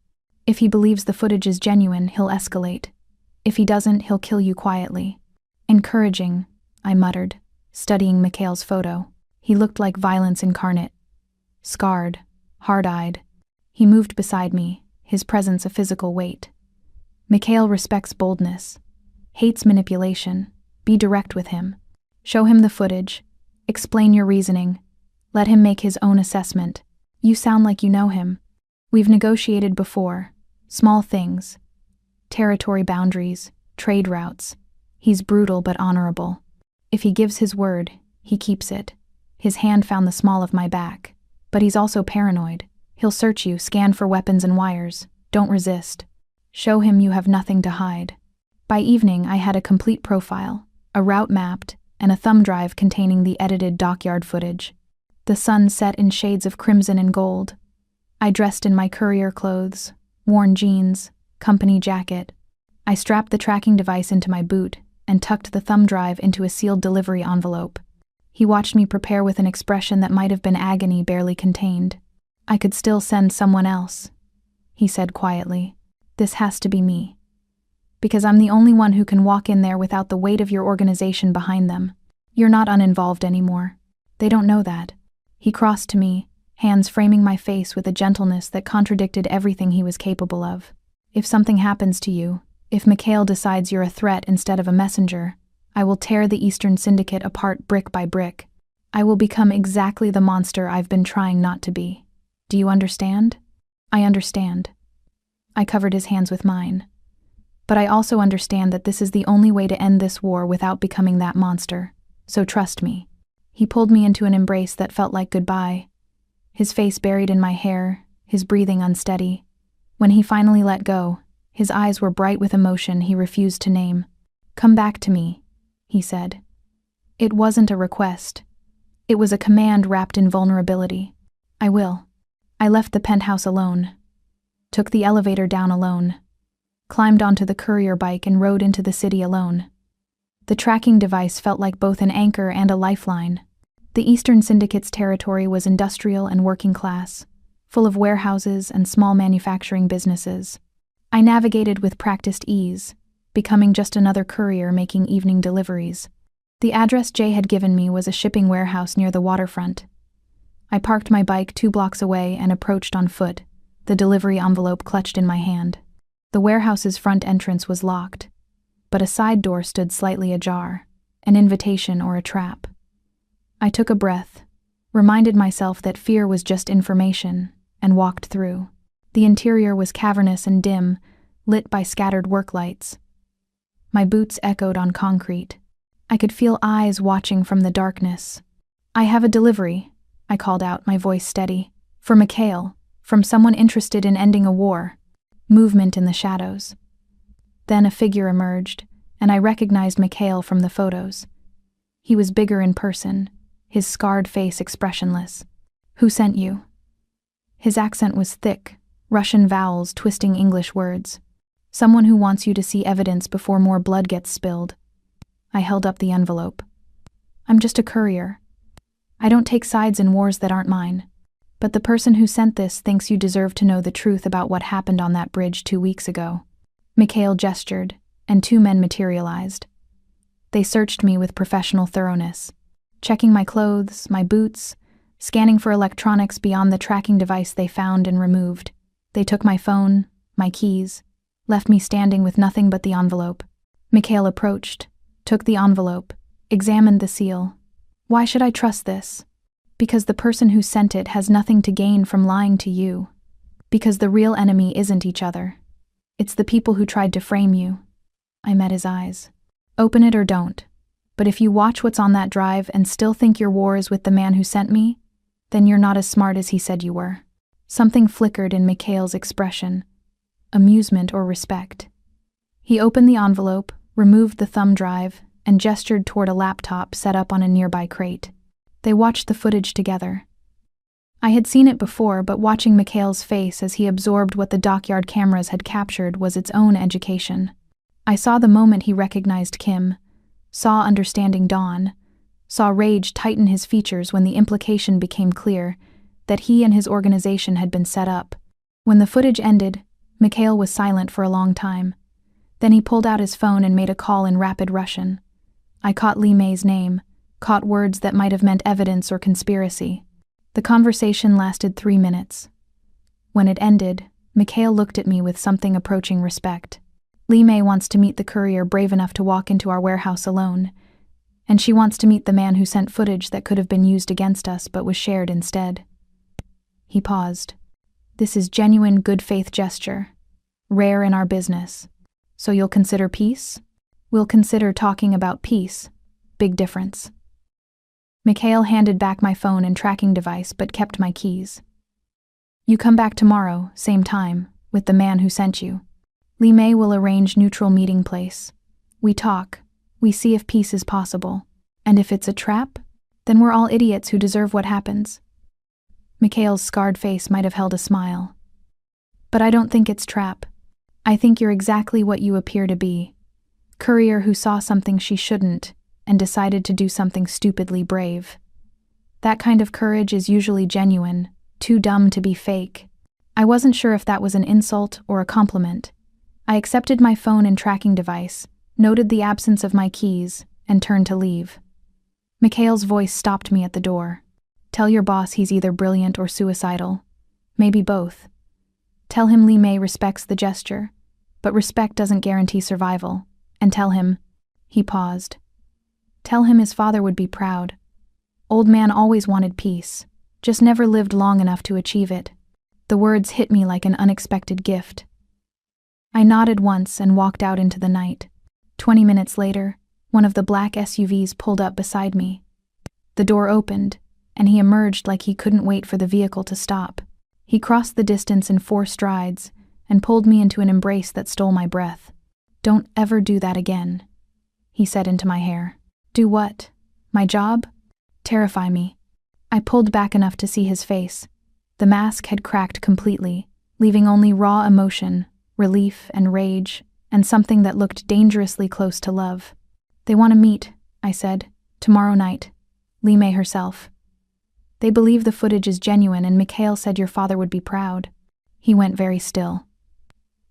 If he believes the footage is genuine, he'll escalate. If he doesn't, he'll kill you quietly. Encouraging, I muttered, studying Mikhail's photo. He looked like violence incarnate. Scarred, hard-eyed. He moved beside me, his presence a physical weight. Mikhail respects boldness, hates manipulation. Be direct with him. Show him the footage. Explain your reasoning. Let him make his own assessment. You sound like you know him. We've negotiated before. Small things. Territory boundaries, trade routes. He's brutal but honorable. If he gives his word, he keeps it. His hand found the small of my back. But he's also paranoid. He'll search you, scan for weapons and wires. Don't resist. Show him you have nothing to hide. By evening, I had a complete profile, a route mapped, and a thumb drive containing the edited dockyard footage. The sun set in shades of crimson and gold. I dressed in my courier clothes, worn jeans, company jacket. I strapped the tracking device into my boot and tucked the thumb drive into a sealed delivery envelope. He watched me prepare with an expression that might have been agony barely contained. I could still send someone else, he said quietly. This has to be me. Because I'm the only one who can walk in there without the weight of your organization behind them. You're not uninvolved anymore. They don't know that. He crossed to me, hands framing my face with a gentleness that contradicted everything he was capable of. If something happens to you, if Mikhail decides you're a threat instead of a messenger, I will tear the Eastern Syndicate apart brick by brick. I will become exactly the monster I've been trying not to be. Do you understand? I understand. I covered his hands with mine. But I also understand that this is the only way to end this war without becoming that monster. So trust me. He pulled me into an embrace that felt like goodbye. His face buried in my hair, his breathing unsteady. When he finally let go, his eyes were bright with emotion he refused to name. Come back to me, he said. It wasn't a request. It was a command wrapped in vulnerability. I will. I left the penthouse alone. Took the elevator down alone. Climbed onto the courier bike and rode into the city alone. The tracking device felt like both an anchor and a lifeline. The Eastern Syndicate's territory was industrial and working class, full of warehouses and small manufacturing businesses. I navigated with practiced ease, becoming just another courier making evening deliveries. The address Jay had given me was a shipping warehouse near the waterfront. I parked my bike 2 blocks away and approached on foot, the delivery envelope clutched in my hand. The warehouse's front entrance was locked, but a side door stood slightly ajar, an invitation or a trap. I took a breath, reminded myself that fear was just information, and walked through. The interior was cavernous and dim, lit by scattered work lights. My boots echoed on concrete. I could feel eyes watching from the darkness. I have a delivery, I called out, my voice steady. For Mikhail, from someone interested in ending a war. Movement in the shadows. Then a figure emerged, and I recognized Mikhail from the photos. He was bigger in person, his scarred face expressionless. "Who sent you?" His accent was thick, Russian vowels twisting English words. "Someone who wants you to see evidence before more blood gets spilled." I held up the envelope. "I'm just a courier. I don't take sides in wars that aren't mine. But the person who sent this thinks you deserve to know the truth about what happened on that bridge 2 weeks ago." Mikhail gestured, and 2 men materialized. They searched me with professional thoroughness, checking my clothes, my boots, scanning for electronics beyond the tracking device they found and removed. They took my phone, my keys, left me standing with nothing but the envelope. Mikhail approached, took the envelope, examined the seal. "Why should I trust this?" "Because the person who sent it has nothing to gain from lying to you. Because the real enemy isn't each other. It's the people who tried to frame you." I met his eyes. "Open it or don't. But if you watch what's on that drive and still think your war is with the man who sent me, then you're not as smart as he said you were." Something flickered in Mikhail's expression. Amusement or respect. He opened the envelope, removed the thumb drive, and gestured toward a laptop set up on a nearby crate. They watched the footage together. I had seen it before, but watching Mikhail's face as he absorbed what the dockyard cameras had captured was its own education. I saw the moment he recognized Kim, saw understanding dawn, saw rage tighten his features when the implication became clear that he and his organization had been set up. When the footage ended, Mikhail was silent for a long time. Then he pulled out his phone and made a call in rapid Russian. I caught Li Mei's name, caught words that might have meant evidence or conspiracy. The conversation lasted 3 minutes. When it ended, Mikhail looked at me with something approaching respect. "Li Mei wants to meet the courier brave enough to walk into our warehouse alone, and she wants to meet the man who sent footage that could have been used against us but was shared instead." He paused. "This is genuine good faith gesture, rare in our business. So you'll consider peace?" "We'll consider talking about peace. Big difference." Mikhail handed back my phone and tracking device but kept my keys. "You come back tomorrow, same time, with the man who sent you. Li Mei will arrange neutral meeting place. We talk, we see if peace is possible. And if it's a trap, then we're all idiots who deserve what happens." Mikhail's scarred face might have held a smile. "But I don't think it's trap. I think you're exactly what you appear to be. Courier who saw something she shouldn't and decided to do something stupidly brave. That kind of courage is usually genuine, too dumb to be fake." I wasn't sure if that was an insult or a compliment. I accepted my phone and tracking device, noted the absence of my keys, and turned to leave. Mikhail's voice stopped me at the door. "Tell your boss he's either brilliant or suicidal. Maybe both. Tell him Li Mei respects the gesture, but respect doesn't guarantee survival. And tell him..." He paused. "Tell him his father would be proud. Old man always wanted peace, just never lived long enough to achieve it." The words hit me like an unexpected gift. I nodded once and walked out into the night. 20 minutes later, one of the black SUVs pulled up beside me. The door opened, and he emerged like he couldn't wait for the vehicle to stop. He crossed the distance in 4 strides and pulled me into an embrace that stole my breath. "Don't ever do that again," he said into my hair. "Do what? My job? Terrify me." I pulled back enough to see his face. The mask had cracked completely, leaving only raw emotion, relief and rage, and something that looked dangerously close to love. "They want to meet," I said, "tomorrow night. Li Mei herself. They believe the footage is genuine, and Mikhail said your father would be proud." He went very still.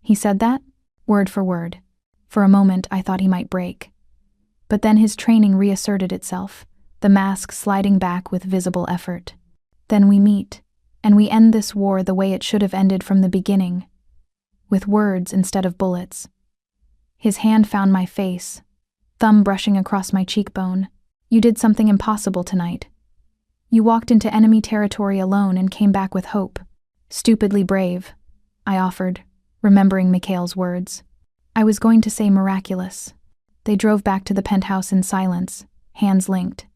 "He said that?" Word for word. For a moment I thought he might break. But then his training reasserted itself, the mask sliding back with visible effort. "Then we meet, and we end this war the way it should have ended from the beginning, with words instead of bullets." His hand found my face, thumb brushing across my cheekbone. "You did something impossible tonight. You walked into enemy territory alone and came back with hope." "Stupidly brave," I offered, remembering Mikhail's words. I was going to say miraculous. They drove back to the penthouse in silence, hands linked.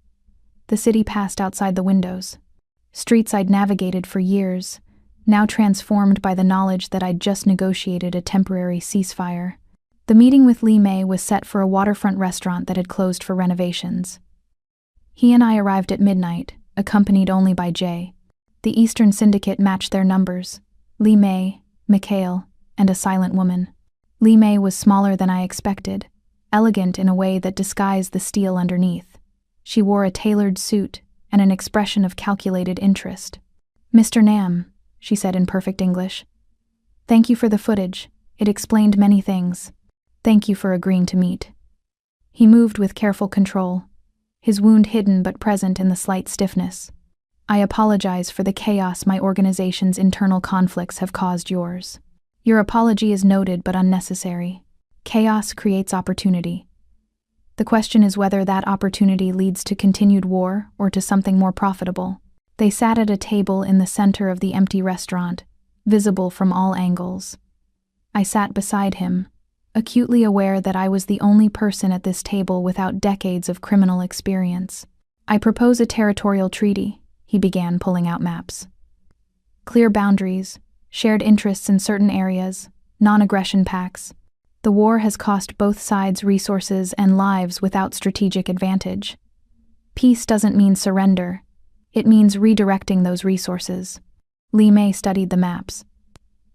The city passed outside the windows. Streets I'd navigated for years, now transformed by the knowledge that I'd just negotiated a temporary ceasefire. The meeting with Li Mei was set for a waterfront restaurant that had closed for renovations. He and I arrived at midnight, accompanied only by Jay. The Eastern Syndicate matched their numbers: Li Mei, Mikhail, and a silent woman. Li Mei was smaller than I expected, elegant in a way that disguised the steel underneath. She wore a tailored suit and an expression of calculated interest. "Mr. Nam," she said in perfect English. "Thank you for the footage. It explained many things. Thank you for agreeing to meet." He moved with careful control, his wound hidden but present in the slight stiffness. "I apologize for the chaos my organization's internal conflicts have caused yours. Your apology is noted but unnecessary. Chaos creates opportunity. The question is whether that opportunity leads to continued war or to something more profitable." They sat at a table in the center of the empty restaurant, visible from all angles. I sat beside him, acutely aware that I was the only person at this table without decades of criminal experience. "I propose a territorial treaty," he began, pulling out maps. "Clear boundaries, shared interests in certain areas, non-aggression pacts. The war has cost both sides resources and lives without strategic advantage. Peace doesn't mean surrender. It means redirecting those resources." Li Mei studied the maps.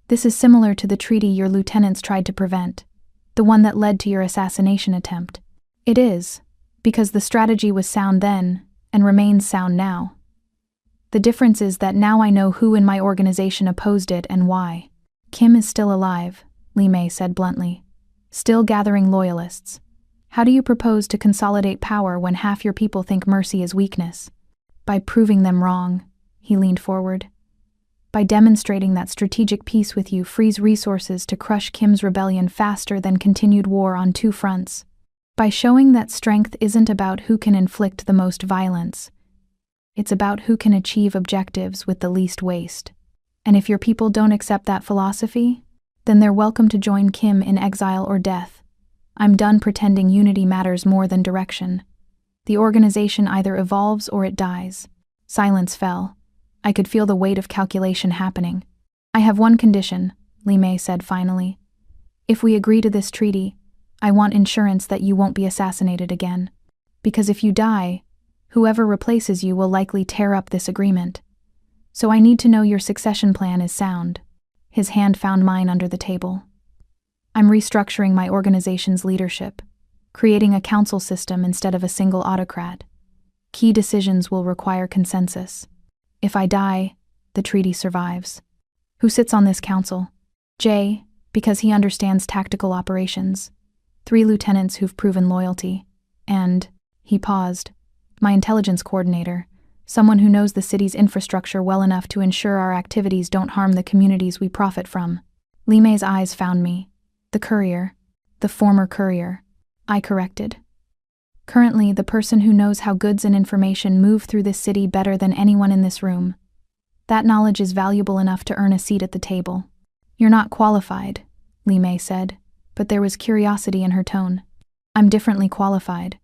"This is similar to the treaty your lieutenants tried to prevent, the one that led to your assassination attempt." "It is, because the strategy was sound then and remains sound now. The difference is that now I know who in my organization opposed it and why." "Kim is still alive," Li Mei said bluntly. "Still gathering loyalists. How do you propose to consolidate power when half your people think mercy is weakness?" "By proving them wrong," he leaned forward. "By demonstrating that strategic peace with you frees resources to crush Kim's rebellion faster than continued war on two fronts. By showing that strength isn't about who can inflict the most violence. It's about who can achieve objectives with the least waste. And if your people don't accept that philosophy, then they're welcome to join Kim in exile or death. I'm done pretending unity matters more than direction. The organization either evolves or it dies." Silence fell. I could feel the weight of calculation happening. "I have one condition," Li Mei said finally. "If we agree to this treaty, I want insurance that you won't be assassinated again. Because if you die, whoever replaces you will likely tear up this agreement. So I need to know your succession plan is sound." His hand found mine under the table. "I'm restructuring my organization's leadership, creating a council system instead of a single autocrat. Key decisions will require consensus. If I die, the treaty survives." "Who sits on this council?" "Jay, because he understands tactical operations. 3 lieutenants who've proven loyalty. And," he paused, "my intelligence coordinator, someone who knows the city's infrastructure well enough to ensure our activities don't harm the communities we profit from." Li Mei's eyes found me. "The courier. The former courier," I corrected. "Currently, the person who knows how goods and information move through this city better than anyone in this room. That knowledge is valuable enough to earn a seat at the table." "You're not qualified," Li Mei said, but there was curiosity in her tone. "I'm differently qualified.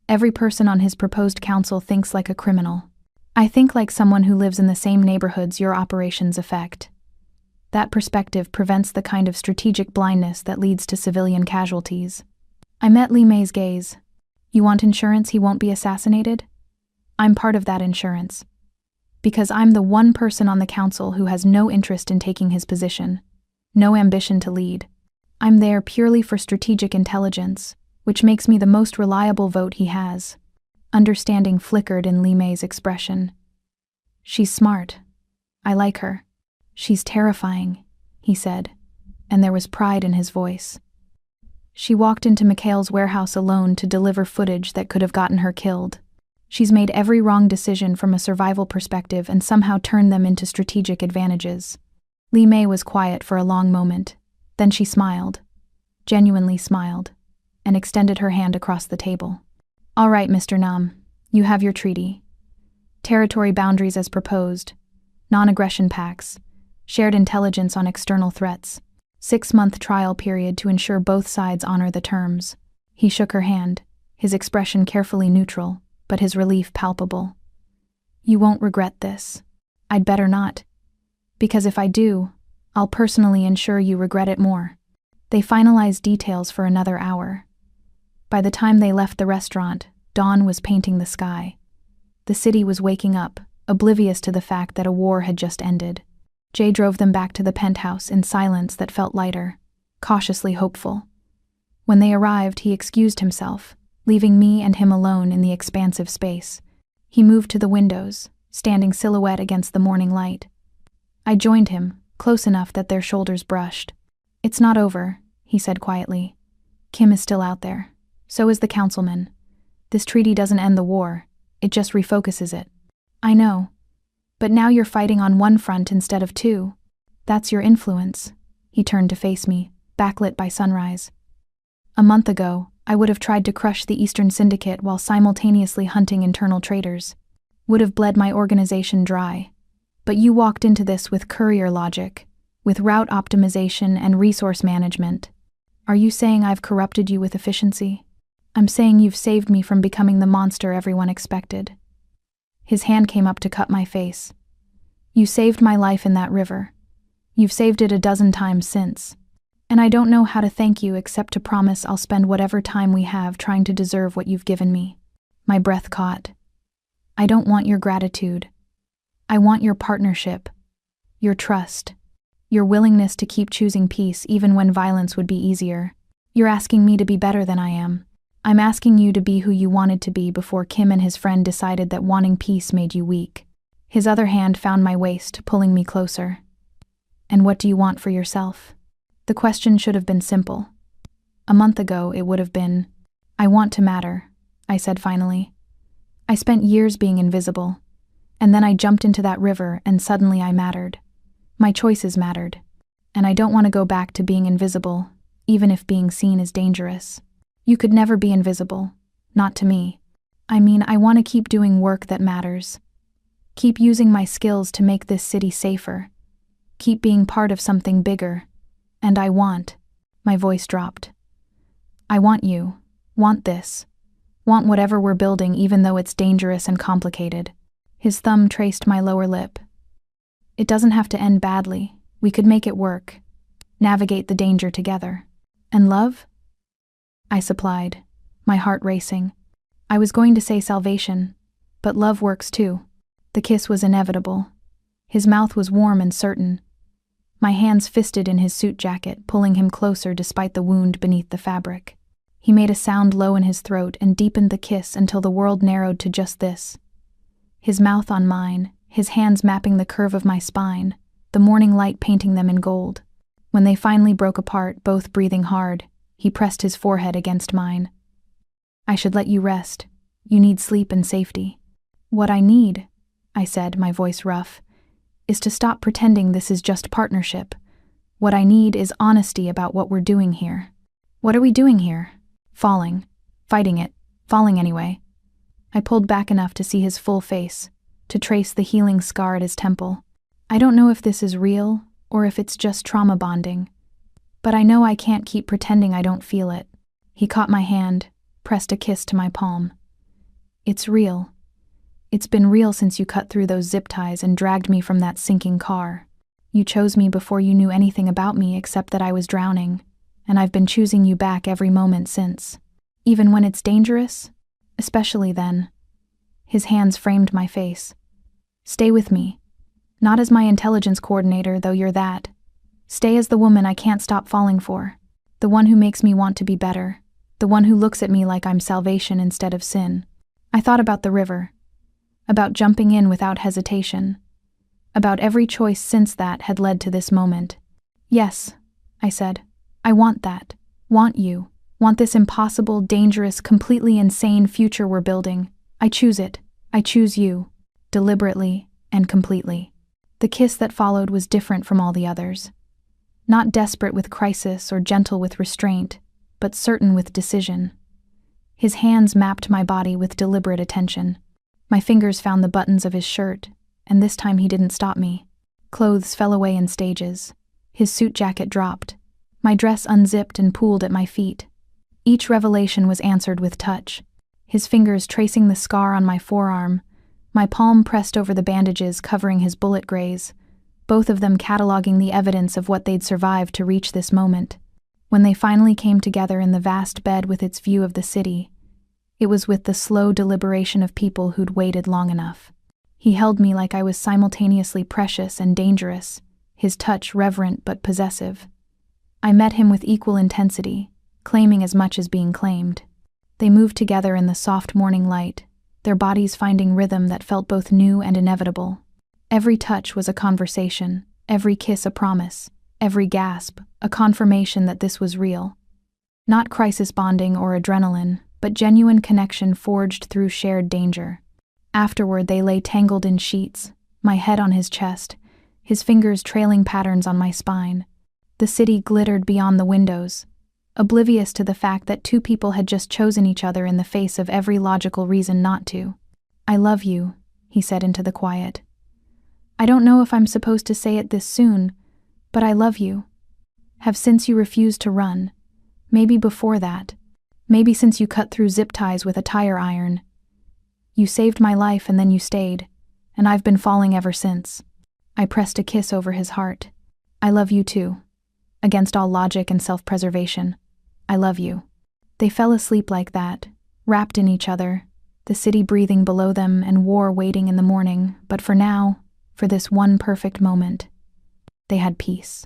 Every person on his proposed council thinks like a criminal. I think like someone who lives in the same neighborhoods your operations affect. That perspective prevents the kind of strategic blindness that leads to civilian casualties." I met Li Mei's gaze. "You want insurance he won't be assassinated?" "I'm part of that insurance. Because I'm the one person on the council who has no interest in taking his position, no ambition to lead. I'm there purely for strategic intelligence, which makes me the most reliable vote he has." Understanding flickered in Li Mei's expression. "She's smart. I like her. She's terrifying," he said, and there was pride in his voice. "She walked into Mikhail's warehouse alone to deliver footage that could have gotten her killed. She's made every wrong decision from a survival perspective and somehow turned them into strategic advantages." Li Mei was quiet for a long moment. Then she smiled, genuinely smiled, and extended her hand across the table. "All right, Mr. Nam, you have your treaty. Territory boundaries as proposed, non-aggression pacts, shared intelligence on external threats, 6-month trial period to ensure both sides honor the terms." He shook her hand, his expression carefully neutral, but his relief palpable. "You won't regret this." "I'd better not. Because if I do, I'll personally ensure you regret it more." They finalized details for another hour. By the time they left the restaurant, Dawn was painting the sky. The city was waking up, oblivious to the fact that a war had just ended. Jay drove them back to the penthouse in silence that felt lighter, cautiously hopeful. When they arrived, he excused himself, leaving me and him alone in the expansive space. He moved to the windows, standing silhouette against the morning light. I joined him, close enough that their shoulders brushed. "It's not over," he said quietly. "Kim is still out there. So is the councilman. This treaty doesn't end the war, it just refocuses it." "I know. But now you're fighting on one front instead of two. That's your influence." He turned to face me, backlit by sunrise. "A month ago, I would have tried to crush the Eastern Syndicate while simultaneously hunting internal traitors. Would have bled my organization dry. But you walked into this with courier logic, with route optimization and resource management. Are you saying I've corrupted you with efficiency? I'm saying you've saved me from becoming the monster everyone expected." His hand came up to cut my face. "You saved my life in that river. You've saved it a dozen times since. And I don't know how to thank you except to promise I'll spend whatever time we have trying to deserve what you've given me." My breath caught. "I don't want your gratitude. I want your partnership, your trust, your willingness to keep choosing peace even when violence would be easier. You're asking me to be better than I am. I'm asking you to be who you wanted to be before Kim and his friend decided that wanting peace made you weak." His other hand found my waist, pulling me closer. "And what do you want for yourself?" The question should have been simple. A month ago, it would have been, "I want to matter," I said finally. "I spent years being invisible. And then I jumped into that river and suddenly I mattered. My choices mattered. And I don't want to go back to being invisible, even if being seen is dangerous." "You could never be invisible. Not to me. I mean, I want to keep doing work that matters. Keep using my skills to make this city safer. Keep being part of something bigger. And I want," my voice dropped. "I want you. Want this. Want whatever we're building even though it's dangerous and complicated." His thumb traced my lower lip. "It doesn't have to end badly. We could make it work. Navigate the danger together. And love?" I supplied, my heart racing. I was going to say salvation, but love works too. The kiss was inevitable. His mouth was warm and certain. My hands fisted in his suit jacket, pulling him closer despite the wound beneath the fabric. He made a sound low in his throat and deepened the kiss until the world narrowed to just this. His mouth on mine, his hands mapping the curve of my spine, the morning light painting them in gold. When they finally broke apart, both breathing hard, he pressed his forehead against mine. "I should let you rest. You need sleep and safety." "What I need," I said, my voice rough, "is to stop pretending this is just partnership. What I need is honesty about what we're doing here." "What are we doing here?" "Falling. Fighting it. Falling anyway." I pulled back enough to see his full face, to trace the healing scar at his temple. "I don't know if this is real or if it's just trauma bonding, but I know I can't keep pretending I don't feel it." He caught my hand, pressed a kiss to my palm. "It's real. It's been real since you cut through those zip ties and dragged me from that sinking car. You chose me before you knew anything about me except that I was drowning, and I've been choosing you back every moment since. Even when it's dangerous? Especially then." His hands framed my face. "Stay with me. Not as my intelligence coordinator, though you're that. Stay as the woman I can't stop falling for. The one who makes me want to be better. The one who looks at me like I'm salvation instead of sin." I thought about the river. About jumping in without hesitation. About every choice since that had led to this moment. "Yes," I said. "I want that. Want you. Want this impossible, dangerous, completely insane future we're building. I choose it. I choose you. Deliberately and completely." The kiss that followed was different from all the others. Not desperate with crisis or gentle with restraint, but certain with decision. His hands mapped my body with deliberate attention. My fingers found the buttons of his shirt, and this time he didn't stop me. Clothes fell away in stages. His suit jacket dropped. My dress unzipped and pooled at my feet. Each revelation was answered with touch. His fingers tracing the scar on my forearm, my palm pressed over the bandages covering his bullet graze, both of them cataloging the evidence of what they'd survived to reach this moment. When they finally came together in the vast bed with its view of the city, It was with the slow deliberation of people who'd waited long enough. He held me like I was simultaneously precious and dangerous, his touch reverent but possessive. I met him with equal intensity, claiming as much as being claimed. They moved together in the soft morning light, their bodies finding rhythm that felt both new and inevitable. Every touch was a conversation, every kiss a promise, every gasp a confirmation that this was real. Not crisis bonding or adrenaline, but genuine connection forged through shared danger. Afterward, they lay tangled in sheets, my head on his chest, his fingers trailing patterns on my spine. The city glittered beyond the windows, oblivious to the fact that two people had just chosen each other in the face of every logical reason not to. "I love you," he said into the quiet. "I don't know if I'm supposed to say it this soon, but I love you. Have since you refused to run. Maybe before that. Maybe since you cut through zip ties with a tire iron. You saved my life and then you stayed, and I've been falling ever since." I pressed a kiss over his heart. "I love you too. Against all logic and self-preservation. I love you." They fell asleep like that, wrapped in each other, the city breathing below them and war waiting in the morning, but for now, for this one perfect moment, they had peace.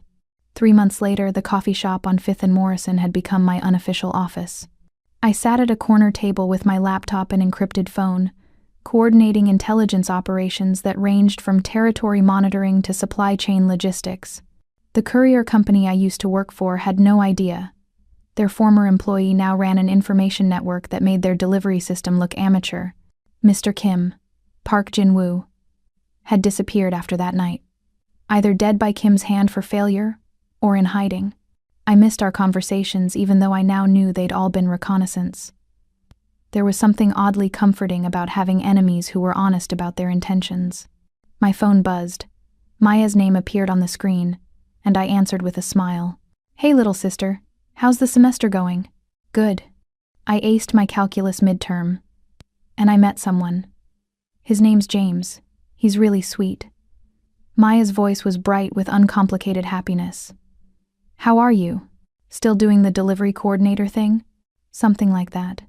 3 months later, the coffee shop on 5th and Morrison had become my unofficial office. I sat at a corner table with my laptop and encrypted phone, coordinating intelligence operations that ranged from territory monitoring to supply chain logistics. The courier company I used to work for had no idea. Their former employee now ran an information network that made their delivery system look amateur. Mr. Kim, Park Jin-woo, had disappeared after that night. Either dead by Kim's hand for failure, or in hiding. I missed our conversations even though I now knew they'd all been reconnaissance. There was something oddly comforting about having enemies who were honest about their intentions. My phone buzzed. Maya's name appeared on the screen, and I answered with a smile. "Hey, little sister. How's the semester going?" "Good. I aced my calculus midterm. And I met someone. His name's James. He's really sweet." Maya's voice was bright with uncomplicated happiness. "How are you? Still doing the delivery coordinator thing?" "Something like that."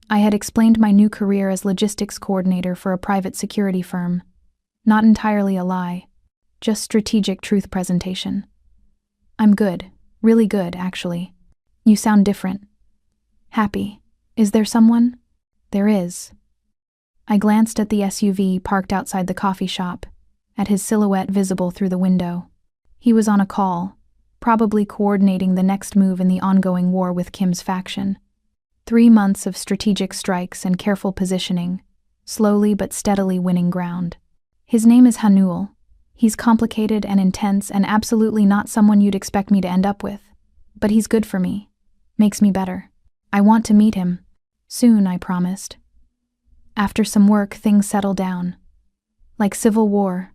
I had explained my new career as logistics coordinator for a private security firm. Not entirely a lie, just strategic truth presentation. "I'm good. Really good, actually. You sound different." "Happy. Is there someone?" "There is." I glanced at the SUV parked outside the coffee shop, at his silhouette visible through the window. He was on a call, probably coordinating the next move in the ongoing war with Kim's faction. 3 months of strategic strikes and careful positioning, slowly but steadily winning ground. His name is Hanul. He's complicated and intense and absolutely not someone you'd expect me to end up with. But he's good for me. Makes me better. I want to meet him. Soon, I promised. After some work, things settled down. Like civil war.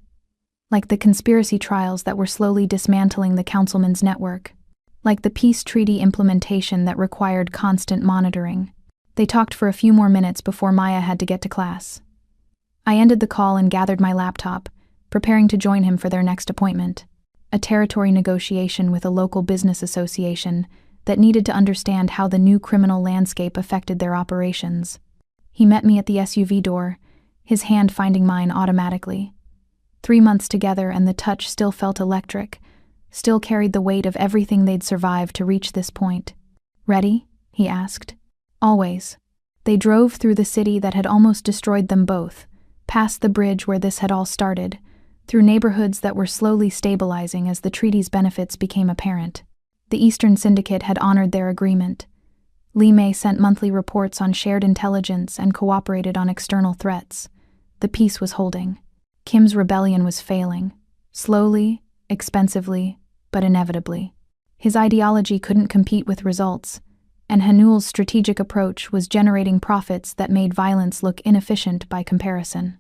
Like the conspiracy trials that were slowly dismantling the councilman's network. Like the peace treaty implementation that required constant monitoring. They talked for a few more minutes before Maya had to get to class. I ended the call and gathered my laptop, preparing to join him for their next appointment, a territory negotiation with a local business association that needed to understand how the new criminal landscape affected their operations. He met me at the SUV door, his hand finding mine automatically. 3 months together and the touch still felt electric, still carried the weight of everything they'd survived to reach this point. "Ready?" he asked. "Always." They drove through the city that had almost destroyed them both, past the bridge where this had all started, through neighborhoods that were slowly stabilizing as the treaty's benefits became apparent. The Eastern Syndicate had honored their agreement. Lee May sent monthly reports on shared intelligence and cooperated on external threats. The peace was holding. Kim's rebellion was failing. Slowly, expensively, but inevitably. His ideology couldn't compete with results, and Hanul's strategic approach was generating profits that made violence look inefficient by comparison.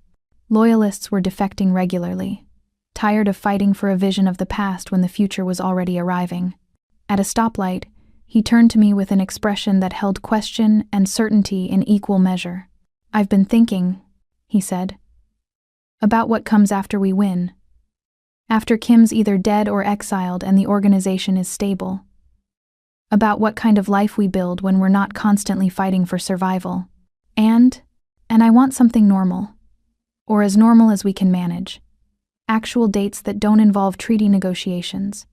Loyalists were defecting regularly, tired of fighting for a vision of the past when the future was already arriving. At a stoplight, he turned to me with an expression that held question and certainty in equal measure. "I've been thinking," he said, "about what comes after we win. After Kim's either dead or exiled and the organization is stable. about what kind of life we build when we're not constantly fighting for survival. And I want something normal, or as normal as we can manage. Actual dates that don't involve treaty negotiations.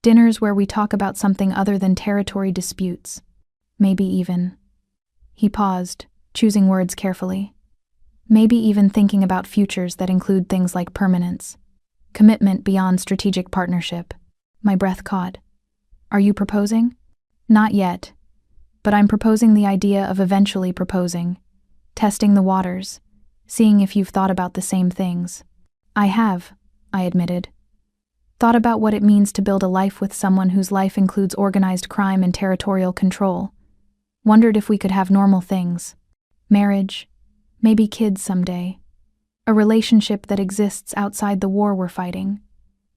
Dinners where we talk about something other than territory disputes. Maybe even. He paused, choosing words carefully. Maybe even thinking about futures that include things like permanence. Commitment beyond strategic partnership. My breath caught. Are you proposing? Not yet. But I'm proposing the idea of eventually proposing. Testing the waters. Seeing if you've thought about the same things. I have, I admitted. Thought about what it means to build a life with someone whose life includes organized crime and territorial control. Wondered if we could have normal things. Marriage. Maybe kids someday. A relationship that exists outside the war we're fighting.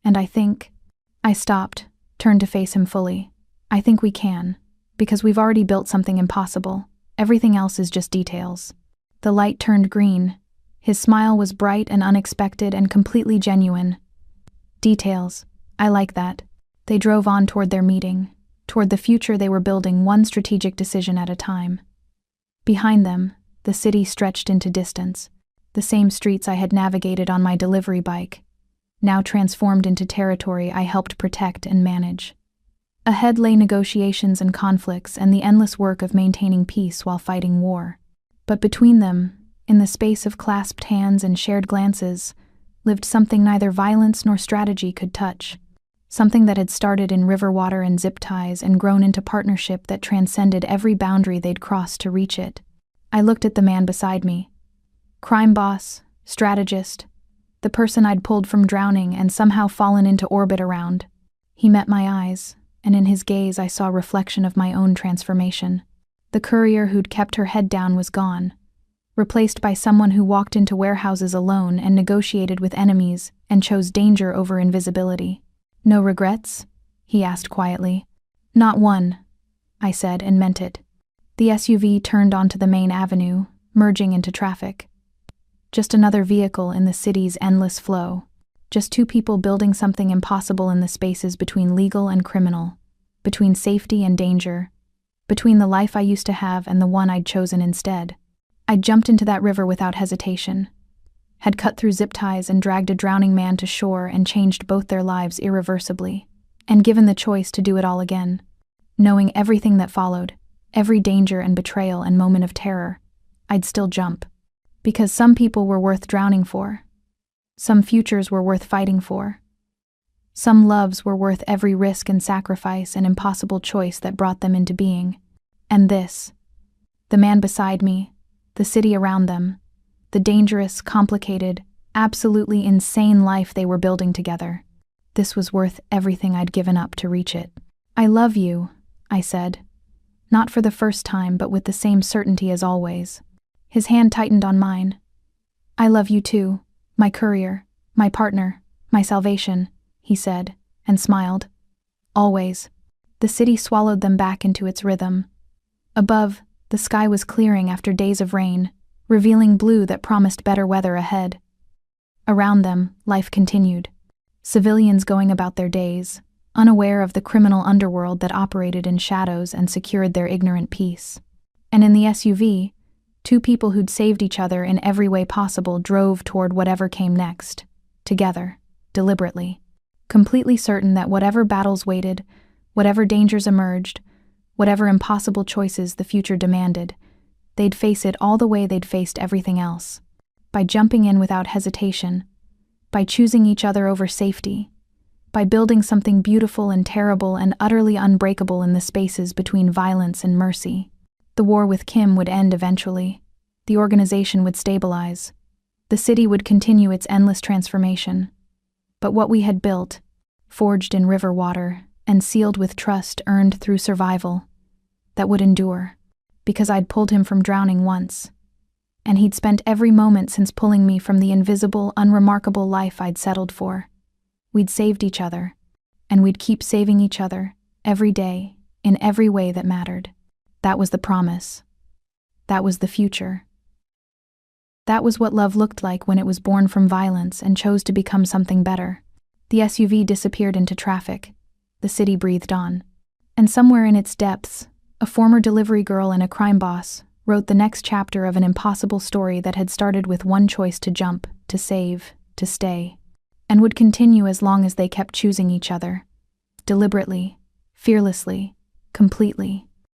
And I stopped, turned to face him fully. I think we can, because we've already built something impossible. Everything else is just details. The light turned green. His smile was bright and unexpected and completely genuine. Details. I like that. They drove on toward their meeting, toward the future they were building one strategic decision at a time. Behind them, the city stretched into distance, the same streets I had navigated on my delivery bike, now transformed into territory I helped protect and manage. Ahead lay negotiations and conflicts and the endless work of maintaining peace while fighting war. But between them, in the space of clasped hands and shared glances, lived something neither violence nor strategy could touch. Something that had started in river water and zip ties and grown into partnership that transcended every boundary they'd crossed to reach it. I looked at the man beside me. Crime boss, strategist, the person I'd pulled from drowning and somehow fallen into orbit around. He met my eyes, and in his gaze I saw a reflection of my own transformation. The courier who'd kept her head down was gone, replaced by someone who walked into warehouses alone and negotiated with enemies and chose danger over invisibility. No regrets? He asked quietly. Not one, I said and meant it. The SUV turned onto the main avenue, merging into traffic. Just another vehicle in the city's endless flow. Just two people building something impossible in the spaces between legal and criminal, between safety and danger, between the life I used to have and the one I'd chosen instead. I'd jumped into that river without hesitation, had cut through zip ties and dragged a drowning man to shore and changed both their lives irreversibly, and given the choice to do it all again, knowing everything that followed, every danger and betrayal and moment of terror, I'd still jump. Because some people were worth drowning for. Some futures were worth fighting for. Some loves were worth every risk and sacrifice and impossible choice that brought them into being. And this, the man beside me, the city around them, the dangerous, complicated, absolutely insane life they were building together. This was worth everything I'd given up to reach it. I love you, I said. Not for the first time, but with the same certainty as always. His hand tightened on mine. I love you too, my courier, my partner, my salvation, he said, and smiled. Always. The city swallowed them back into its rhythm. Above, the sky was clearing after days of rain, revealing blue that promised better weather ahead. Around them, life continued. Civilians going about their days, unaware of the criminal underworld that operated in shadows and secured their ignorant peace. And in the SUV, two people who'd saved each other in every way possible drove toward whatever came next, together, deliberately, completely certain that whatever battles waited, whatever dangers emerged, whatever impossible choices the future demanded, they'd face it all the way they'd faced everything else, by jumping in without hesitation, by choosing each other over safety, by building something beautiful and terrible and utterly unbreakable in the spaces between violence and mercy. The war with Kim would end eventually. The organization would stabilize. The city would continue its endless transformation. But what we had built, forged in river water and sealed with trust earned through survival, that would endure, because I'd pulled him from drowning once, and he'd spent every moment since pulling me from the invisible, unremarkable life I'd settled for. We'd saved each other, and we'd keep saving each other, every day, in every way that mattered. That was the promise. That was the future. That was what love looked like when it was born from violence and chose to become something better. The SUV disappeared into traffic. The city breathed on. And somewhere in its depths, a former delivery girl and a crime boss wrote the next chapter of an impossible story that had started with one choice: to jump, to save, to stay, and would continue as long as they kept choosing each other. Deliberately, fearlessly, completely.